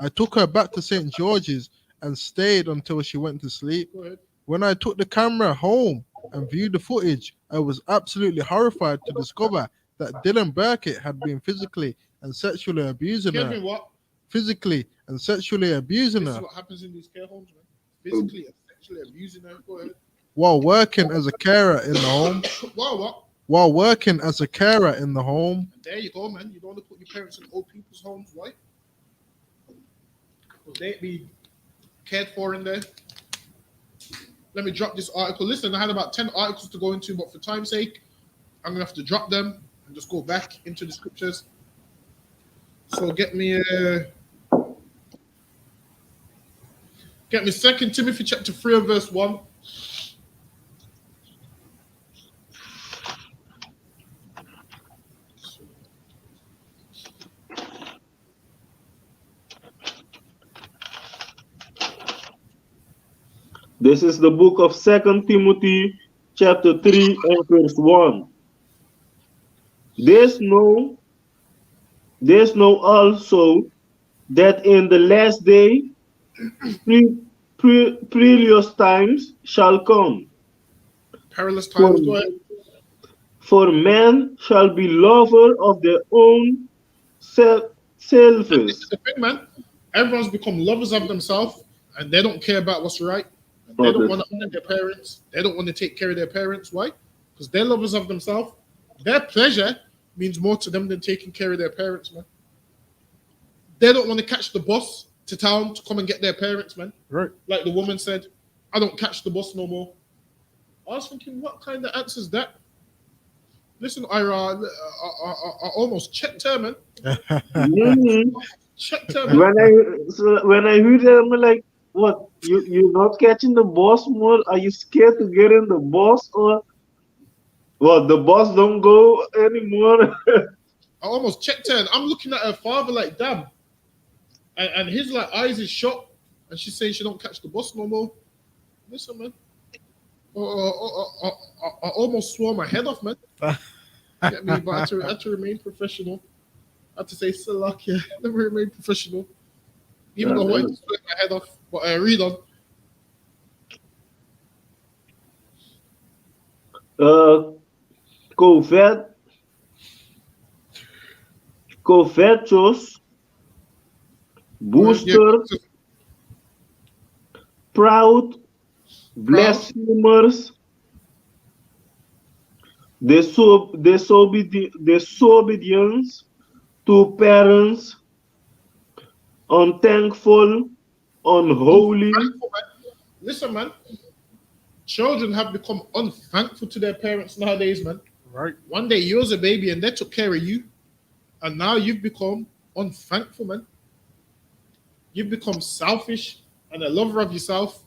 S3: I took her back to St. George's and stayed until she went to sleep.
S1: Go ahead.
S3: When I took the camera home and viewed the footage, I was absolutely horrified to discover that Dylan Burkett had been physically and sexually abusing her.
S1: Kevin, what?
S3: Physically and sexually abusing
S1: This is
S3: her
S1: what happens in these care homes, man. Physically and sexually abusing her. Go ahead.
S3: while working as a carer in the home.
S1: Wow, what?
S3: While working as a carer in the home.
S1: There you go, man. You don't want to put your parents in old people's homes, right? Will they be cared for in there? Let me drop this article. Listen, I had about 10 articles to go into, but for time's sake, I'm going to have to drop them and just go back into the scriptures. So get me 2 Timothy chapter 3 and verse 1.
S2: This is the book of 2 Timothy chapter 3 and verse 1. There's no also that in the last day perilous times shall come.
S1: Perilous times, go ahead.
S2: For men shall be lover of their own selves.
S1: This is the thing, man. Everyone's become lovers of themselves, and they don't care about what's right. They don't want to honor their parents. They don't want to take care of their parents. Why? Because they're lovers of themselves. Their pleasure means more to them than taking care of their parents, man. They don't want to catch the bus to town to come and get their parents, man.
S3: Right.
S1: Like the woman said, I don't catch the bus no more. I was thinking, what kind of answer is that? Listen, Ira, I almost checked her, man. Checked her, man.
S2: When I heard that, I'm like, what? You're not catching the bus more? Are you scared to get in the bus, or what? The bus don't go anymore.
S1: I almost checked her, and I'm looking at her father like, damn. And his like eyes is shut, and she's saying she don't catch the bus no more. Listen, man. I almost swore my head off, man. Get me, but I had to remain professional. I had to say, Salakia, never remain professional. Even though I wanted to swear my head off, but I read on.
S2: Covetous, boosters, proud, blasphemers, disobedience to parents, unthankful, unholy.
S1: Listen, man. Children have become unthankful to their parents nowadays, man.
S3: Right.
S1: One day you was a baby and they took care of you, and now you've become unthankful, man. You've become selfish and a lover of yourself,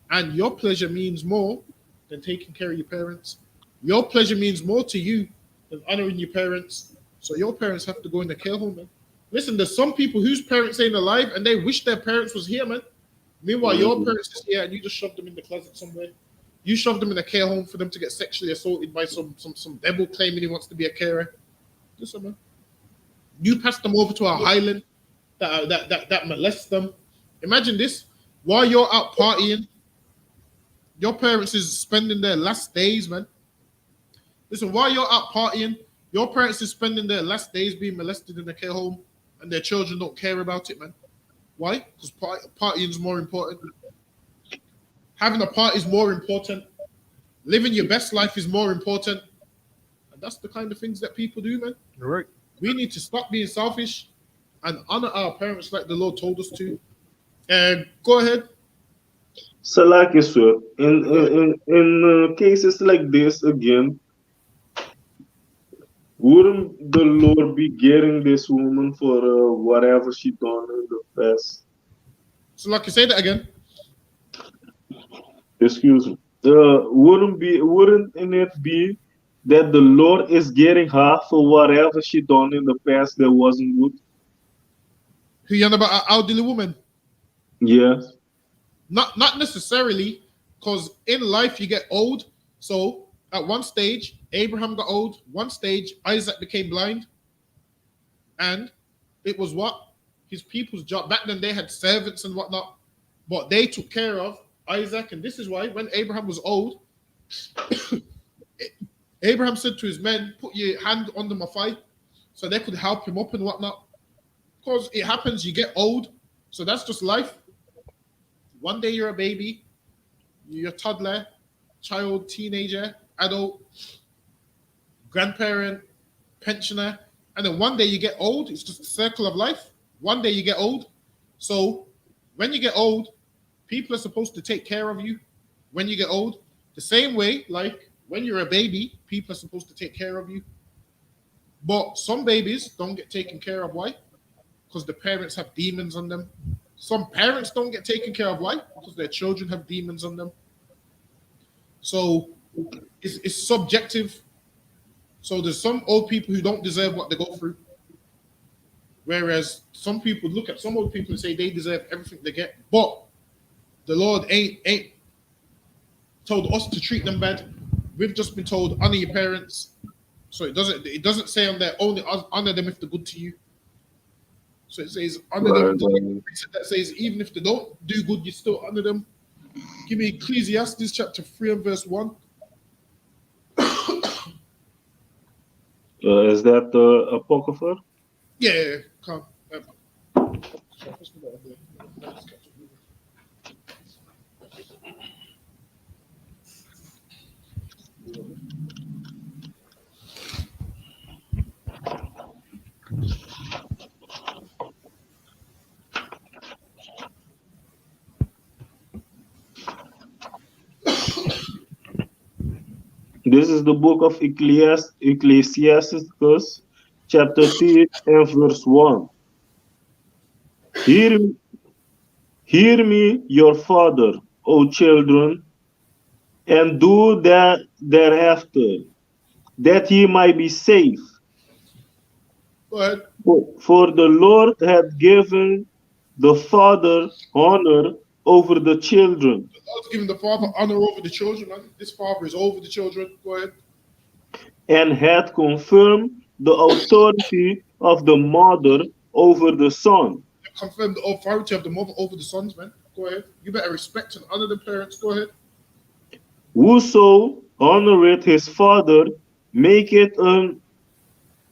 S1: and your pleasure means more than taking care of your parents. Your pleasure means more to you than honoring your parents. So your parents have to go in the care home, man. Listen, there's some people whose parents ain't alive and they wish their parents was here, man. Meanwhile, your parents is here and you just shoved them in the closet somewhere. You shoved them in a care home for them to get sexually assaulted by some devil claiming he wants to be a carer. Listen, man. You passed them over to a highland that molests them. Imagine this. While you're out partying, your parents is spending their last days, man. Listen, while you're out partying, your parents is spending their last days being molested in a care home, and their children don't care about it, man. Why? Because partying is more important. Having a party is more important. Living your best life is more important. And that's the kind of things that people do, man.
S3: Right.
S1: We need to stop being selfish and honor our parents like the Lord told us to. Go ahead.
S2: Salaki, sir. In
S1: Go ahead.
S2: cases like this again, wouldn't the Lord be getting this woman for whatever she done in the past?
S1: So, like, you say that again.
S2: Excuse me. Wouldn't it be that the Lord is getting her for whatever she done in the past that wasn't good?
S1: Who you on about? An elderly woman?
S2: Yes.
S1: Not necessarily, because in life you get old. So at one stage, Abraham got old. One stage, Isaac became blind, and it was what his people's job. Back then, they had servants and whatnot, but they took care of Isaac, and this is why when Abraham was old, Abraham said to his men, "Put your hand under my thigh," so they could help him up and whatnot. Because it happens, you get old, so that's just life. One day you're a baby, you're a toddler, child, teenager, adult, grandparent, pensioner, and then one day you get old. It's just a circle of life. One day you get old. So when you get old, people are supposed to take care of you when you get old. The same way, like when you're a baby, people are supposed to take care of you. But some babies don't get taken care of. Why? Because the parents have demons on them. Some parents don't get taken care of. Why? Because their children have demons on them. So it's subjective. So there's some old people who don't deserve what they go through. Whereas some people look at some old people and say they deserve everything they get. But the Lord ain't told us to treat them bad. We've just been told honor your parents. So it doesn't say on there only honor them if they're good to you. So it says honor them. That says even if they don't do good, you still honor them. Give me Ecclesiastes chapter 3 and verse 1.
S2: Is that Apocrypha?
S1: Yeah, come.
S2: This is the book of Ecclesiasticus, chapter 3 and verse 1. Hear, hear me, your father, O children, and do that thereafter, that ye might be safe.
S1: Go ahead.
S2: For the Lord hath given the father honor over the children,
S1: God's giving the father honor over the children, man. This father is over the children. Go ahead.
S2: and hath confirmed the authority of the mother over the son.
S1: Confirm the authority of the mother over the sons, man. Go ahead. You better respect and honor the parents. Go ahead.
S2: Whoso honoreth his father maketh an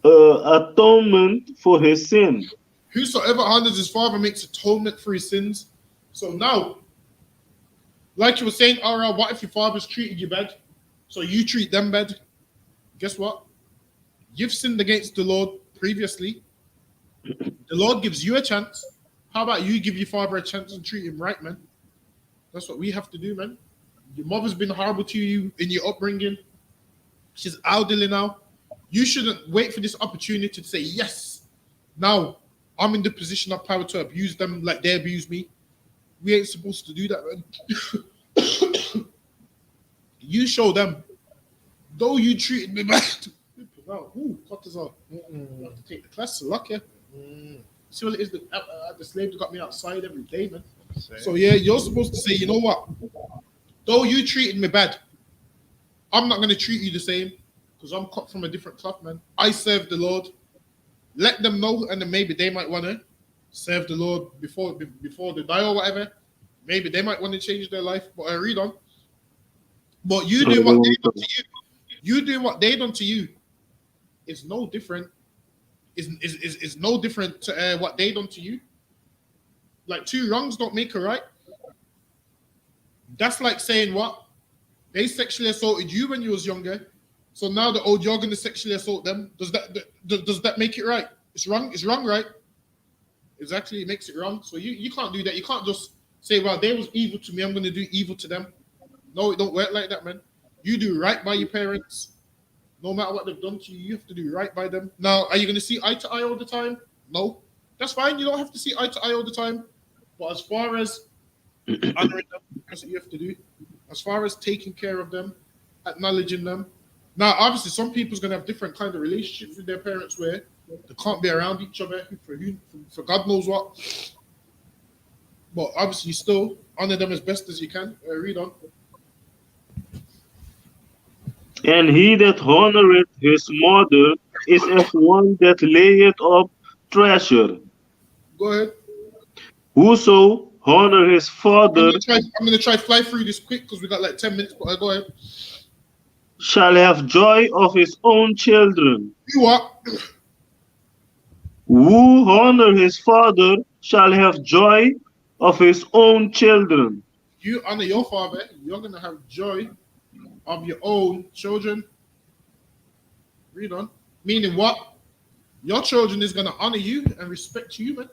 S2: atonement for his sin.
S1: Whosoever honors his father makes atonement for his sins. So now, like you were saying, Ara, what if your father's treated you bad? So you treat them bad. Guess what? You've sinned against the Lord previously. The Lord gives you a chance. How about you give your father a chance and treat him right, man? That's what we have to do, man. Your mother's been horrible to you in your upbringing. She's elderly now. You shouldn't wait for this opportunity to say, yes, now I'm in the position of power to abuse them like they abuse me. We ain't supposed to do that, man. You show them, though you treated me bad. Ooh, cut this off. I have to take the class to luck, yeah. See what it is? The slaves got me outside every day, man. So yeah, you're supposed to say, you know what? Though you treated me bad, I'm not going to treat you the same because I'm cut from a different cloth, man. I serve the Lord. Let them know, and then maybe they might want to serve the Lord before they die or whatever. Maybe they might want to change their life. But I read on. But you do what they done to you. You do what they done to you. It's no different. Is no different to what they done to you. Like two wrongs don't make a right. That's like saying what? They sexually assaulted you when you was younger. So now the old you're gonna sexually assault them. Does that make it right? It's wrong. It's wrong, right? Exactly, it makes it wrong. So you can't do that. You can't just say, well, they was evil to me, I'm going to do evil to them. No, it don't work like that, man. You do right by your parents. No matter what they've done to you, you have to do right by them. Now, are you going to see eye to eye all the time? No. That's fine. You don't have to see eye to eye all the time. But as far as honoring them, that's what you have to do. As far as taking care of them, acknowledging them. Now, obviously, some people's going to have different kind of relationships with their parents where they can't be around each other for God knows what. But obviously, you still honor them as best as you can. Read on.
S2: And he that honoureth his mother is as one that layeth up treasure.
S1: Go ahead.
S2: Whoso honour his father
S1: I'm gonna try fly through this quick because we got like 10 minutes. But go ahead.
S2: shall have joy of his own children.
S1: You what?
S2: Who honour his father shall have joy of his own children.
S1: You honor your father, you're gonna have joy of your own children. Read on. Meaning what? Your children is gonna honor you and respect you, man.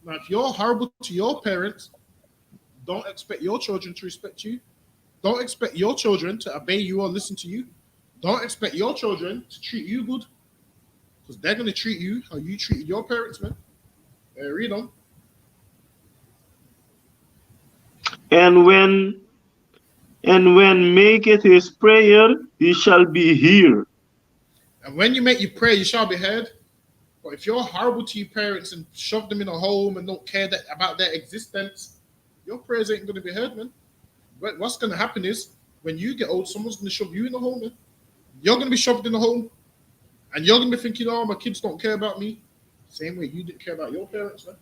S1: Now, if you're horrible to your parents, don't expect your children to respect you. Don't expect your children to obey you or listen to you. Don't expect your children to treat you good, because they're gonna treat you how you treated your parents, man. Read on.
S2: And when maketh his prayer, he shall be heard.
S1: And when you make your prayer, you shall be heard. But if you're horrible to your parents and shove them in a home and don't care about their existence, your prayers ain't going to be heard, man. But what's going to happen is when you get old, someone's going to shove you in a home, man. You're going to be shoved in a home, and you're going to be thinking, oh, my kids don't care about me. Same way you didn't care about your parents, man.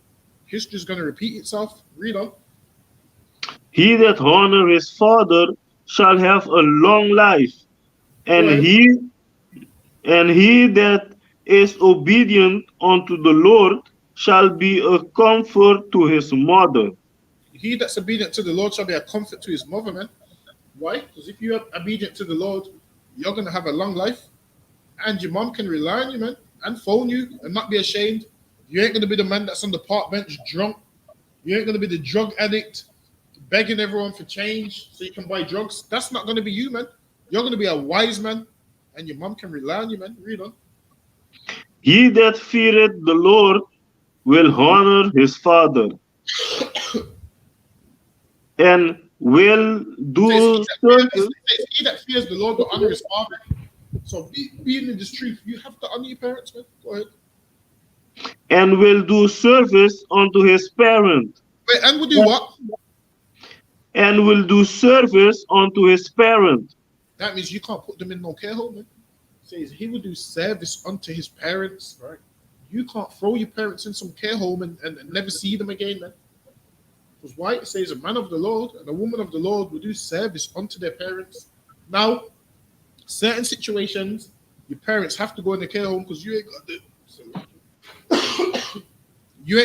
S1: History's going to repeat itself. Read on.
S2: He that honour his father shall have a long life, and he that is obedient unto the Lord shall be a comfort to his mother.
S1: He that's obedient to the Lord shall be a comfort to his mother, man. Why? Because if you're obedient to the Lord, you're going to have a long life, and your mom can rely on you, man, and phone you and not be ashamed. You ain't going to be the man that's on the park bench drunk. You ain't going to be the drug addict begging everyone for change so you can buy drugs. That's not going to be you, man. You're going to be a wise man, and your mom can rely on you, man. Read on.
S2: He that feareth the Lord will honour his father, and will do service.
S1: He that fears the Lord will honor his father. So being in this truth, you have to honor your parents, man. Go ahead.
S2: And will do service unto his parent.
S1: Wait, and will do what?
S2: And will do service unto his parent.
S1: That means you can't put them in no care home, man. It says he will do service unto his parents, right? You can't throw your parents in some care home and never see them again, man. Because why? It says a man of the Lord and a woman of the Lord will do service unto their parents. Now, certain situations, your parents have to go in the care home because you ain't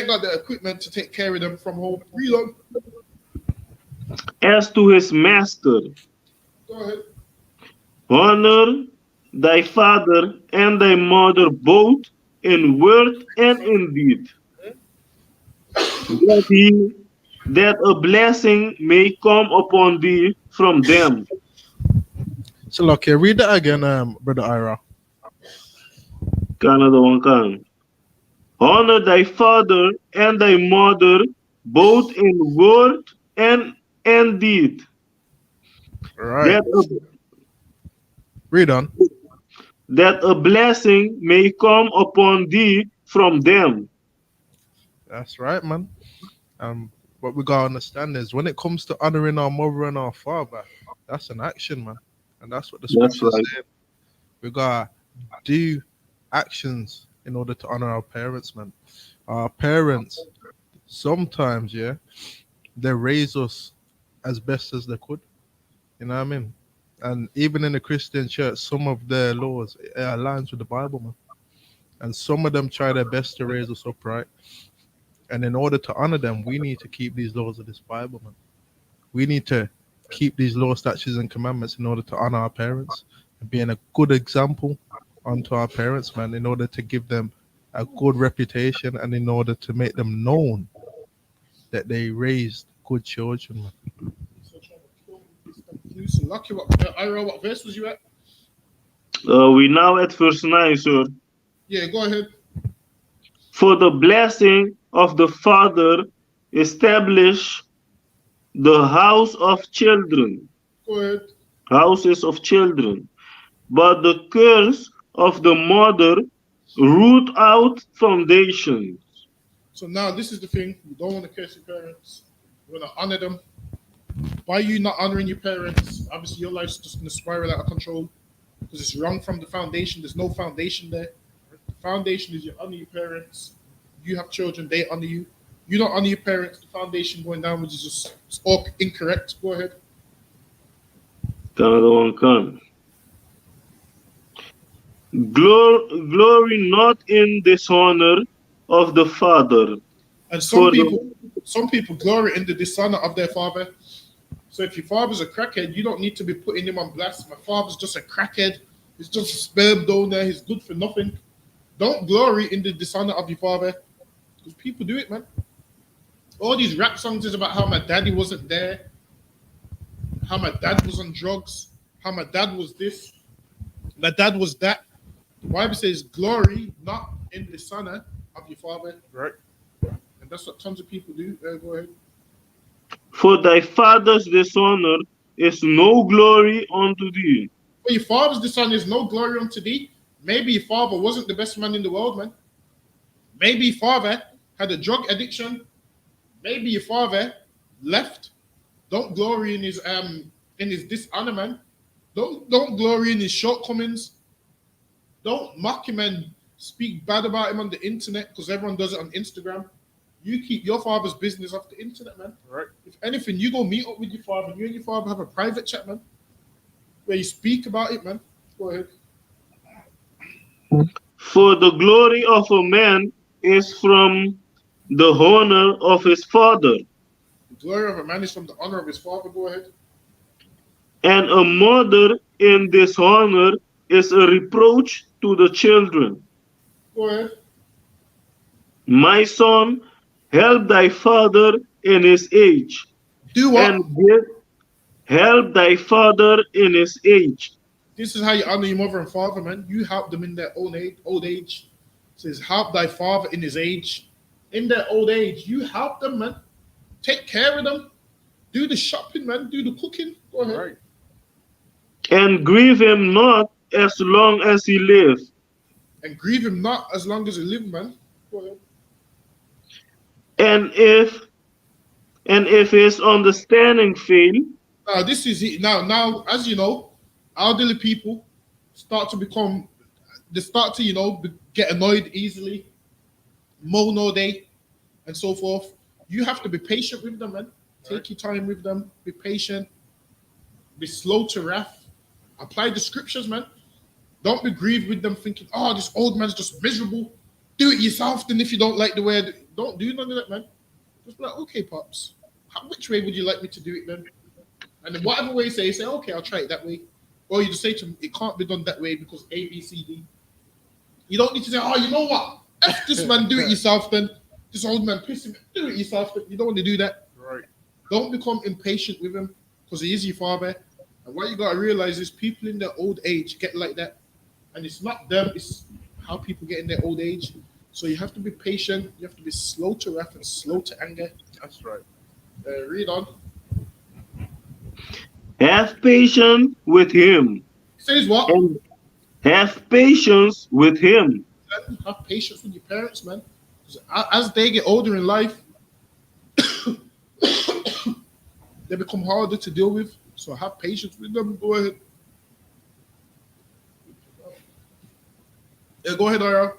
S1: got the equipment to take care of them from home. Reload.
S2: As to his master,
S1: Go ahead.
S2: honor thy father and thy mother both in word and in deed, that a blessing may come upon thee from them.
S3: So, okay, read that again, Brother Ira.
S2: Another one can. Honor thy father and thy mother both in word and in deed.
S3: Right. Read on.
S2: That a blessing may come upon thee from them.
S3: That's right, man. What we gotta understand is when it comes to honoring our mother and our father, that's an action, man, and that's what the scripture said. We gotta do actions in order to honor our parents, man. Our parents sometimes, yeah, they raise us as best as they could. You know what I mean? And even in the Christian church, some of their laws it aligns with the Bible, man. And some of them try their best to raise us upright. And in order to honor them, we need to keep these laws of this Bible, man. We need to keep these laws, statutes, and commandments in order to honor our parents and being a good example unto our parents, man, in order to give them a good reputation and in order to make them known that they raised good children. Man.
S1: So trying to kill this confusing. Lucky, what verse was you at?
S2: We now at verse 9, sir.
S1: Yeah, go ahead.
S2: For the blessing of the father establish the house of children,
S1: Go ahead.
S2: houses of children, but the curse of the mother root out foundations.
S1: So now this is the thing. You don't want to curse your parents. You want to honor them. By you not honoring your parents, obviously your life's just going to spiral out of control because it's wrong from the foundation. There's no foundation there. The foundation is you honor your parents. You have children, they honor you. You don't honor your parents, the foundation going downwards is just it's all incorrect. Go ahead.
S2: Another one come. Glory not in dishonor of the father.
S1: And some people glory in the dishonor of their father. So if your father's a crackhead, you don't need to be putting him on blast. My father's just a crackhead. He's just a sperm donor. He's good for nothing. Don't glory in the dishonor of your father. Because people do it, man. All these rap songs is about how my daddy wasn't there, how my dad was on drugs, how my dad was this, my dad was that. The Bible says glory not in dishonor of your father. Right. And that's what tons of people do. Go ahead.
S2: For thy father's dishonor is no glory unto thee.
S1: For your father's dishonor is no glory unto thee. Maybe your father wasn't the best man in the world, man. Maybe your father had a drug addiction. Maybe your father left. Don't glory in his dishonor, man. Don't glory in his shortcomings. Don't mock him and speak bad about him on the internet because everyone does it on Instagram. You keep your father's business off the internet, man. Right. If anything, you go meet up with your father. You and your father have a private chat, man, where you speak about it, man. Go ahead.
S2: For the glory of a man is from the honor of his father.
S1: The glory of a man is from the honor of his father. Go ahead.
S2: And a mother in dishonor is a reproach to the children.
S1: Go ahead.
S2: My son, help thy father in his age.
S1: Do what?
S2: And help thy father in his age.
S1: This is how you honor your mother and father, man. You help them in their old age. It says, help thy father in his age. In their old age, you help them, man. Take care of them. Do the shopping, man. Do the cooking. Go ahead. Right.
S2: And grieve him not as long as he live.
S1: And grieve him not as long as he live, man. Go ahead.
S2: And if his understanding fail.
S1: Now this is it. Now, as you know, elderly people start to get annoyed easily, moan all day, and so forth. You have to be patient with them, man. Take your time with them. Be patient. Be slow to wrath. Apply the scriptures, man. Don't be grieved with them thinking, oh, this old man's just miserable. Do it yourself. Then if you don't like the way, don't do none of that, man. Just be like, okay, pops. Which way would you like me to do it, then? And then whatever way you say, okay, I'll try it that way. Or you just say to them, it can't be done that way because A, B, C, D. You don't need to say, oh, you know what? F this man, do it yourself then. This old man pissing me, do it yourself. Then. You don't want to do that. Right. Don't become impatient with him because he is your father. And what you got to realize is people in their old age get like that. And it's not them, it's how people get in their old age. So you have to be patient. You have to be slow to wrath and slow to anger. That's right. Read on.
S2: Have patience with him.
S1: Says what?
S2: And have patience with him.
S1: Have patience with your parents, man. As they get older in life, they become harder to deal with. So have patience with them. Go ahead. Yeah, go ahead, Ira.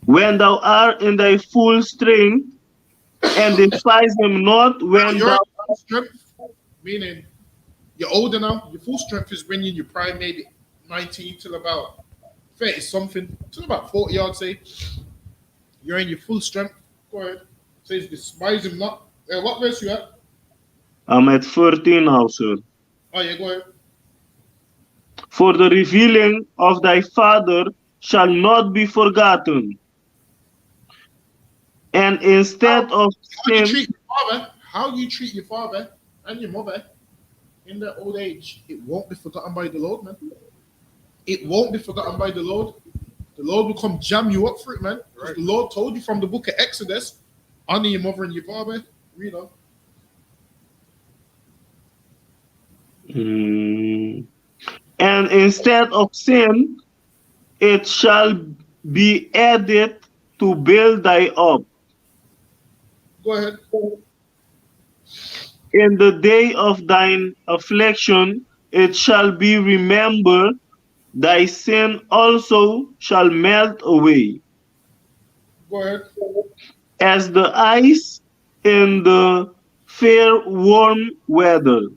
S2: When thou art in thy full strength, and despise him not when
S1: you're
S2: thou
S1: full strength, meaning you're older now. Your full strength is when you're in your prime, maybe 19 till about 30 something, till about 40, I'd say. You're in your full strength. Go ahead. It says despise him not. What verse you at?
S2: I'm at 14 now, sir.
S1: Oh yeah, go ahead.
S2: For the revealing of thy father shall not be forgotten. And instead of
S1: How you
S2: sin,
S1: treat your father, how you treat your father and your mother in their old age, it won't be forgotten by the Lord, man. It won't be forgotten by the Lord. The Lord will come jam you up for it, man. Because the Lord told you from the book of Exodus, honor your mother and your father. Read on.
S2: and instead of sin, it shall be added to build thy up.
S1: Go ahead.
S2: In the day of thine affliction, it shall be remembered, thy sin also shall melt away,
S1: Go ahead.
S2: as the ice in the fair warm weather.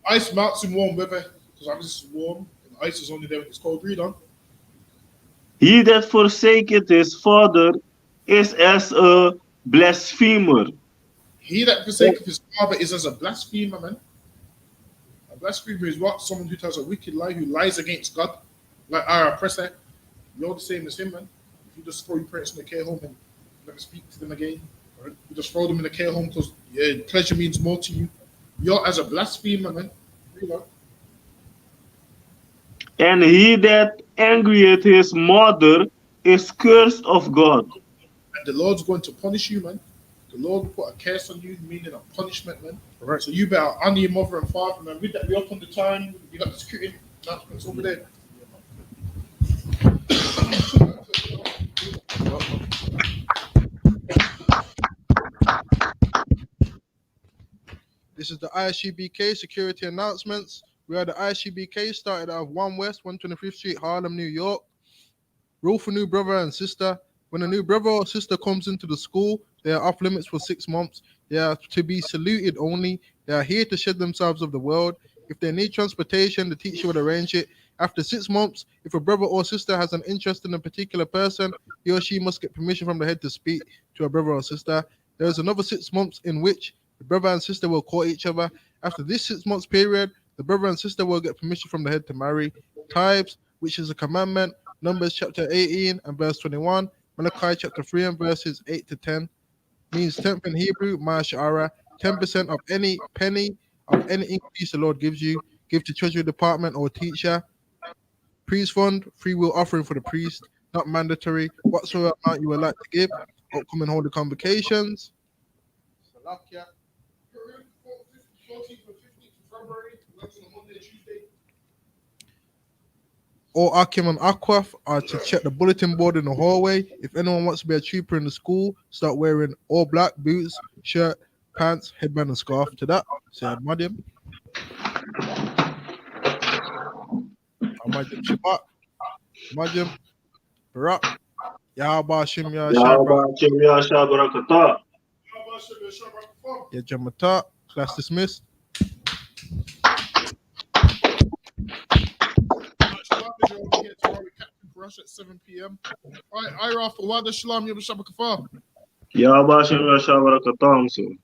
S1: Ice melts in warm weather because obviously it's warm and ice is only there when it's cold. Read on.
S2: He that forsaketh his father is as a blasphemer.
S1: He that forsaketh his father is as a blasphemer, man. A blasphemer is what? Someone who tells a wicked lie, who lies against God, like our oppressor. You're the same as him, man. If you just throw your parents in the care home and never speak to them again, or you just throw them in the care home because pleasure means more to you, you're as a blasphemer, man. You know.
S2: And he that angrieth his mother is cursed of God.
S1: And the Lord's going to punish you, man. The Lord will put a curse on you, meaning a punishment, man.
S3: Right.
S1: So you better honor your mother and father, man. Read that. We up on the time. You got the security announcements over there.
S3: This is the I.S.U.P.K security announcements. We are the I.S.U.P.K started out of 1 West, 125th Street, Harlem, New York. Rule for new brother and sister. When a new brother or sister comes into the school, they are off limits for 6 months. They are to be saluted only. They are here to shed themselves of the world. If they need transportation, the teacher will arrange it. After 6 months, if a brother or sister has an interest in a particular person, he or she must get permission from the head to speak to a brother or sister. There is another 6 months in which the brother and sister will court each other. After this 6 months period, the brother and sister will get permission from the head to marry. Tithes, which is a commandment, Numbers chapter 18 and verse 21, Malachi chapter 3 and verses 8 to 10, means 10th in Hebrew, Ma'ashara, 10% of any penny of any increase the Lord gives you, give to treasury department or teacher. Priest fund, free will offering for the priest, not mandatory, whatsoever amount you would like to give, upcoming holy convocations. Salakia.
S1: 14th and 15th of February, that's on a Monday, Tuesday.
S3: All Akim and Aquaf are to check the bulletin board in the hallway. If anyone wants to be a trooper in the school, start wearing all black boots, shirt, pants, headband, and scarf. To that, say Ahmadim. Ahmadim Shabbat. Ahmadim Barak. Yahabashim Yashabra. Yajamata. Class dismissed.
S1: Here tomorrow with Captain Crush at 7 p.m. All right, Ira for Wada Shalom, Yom Shabbat Kafar.
S2: Yahweh Shem Yahshua Barakatah.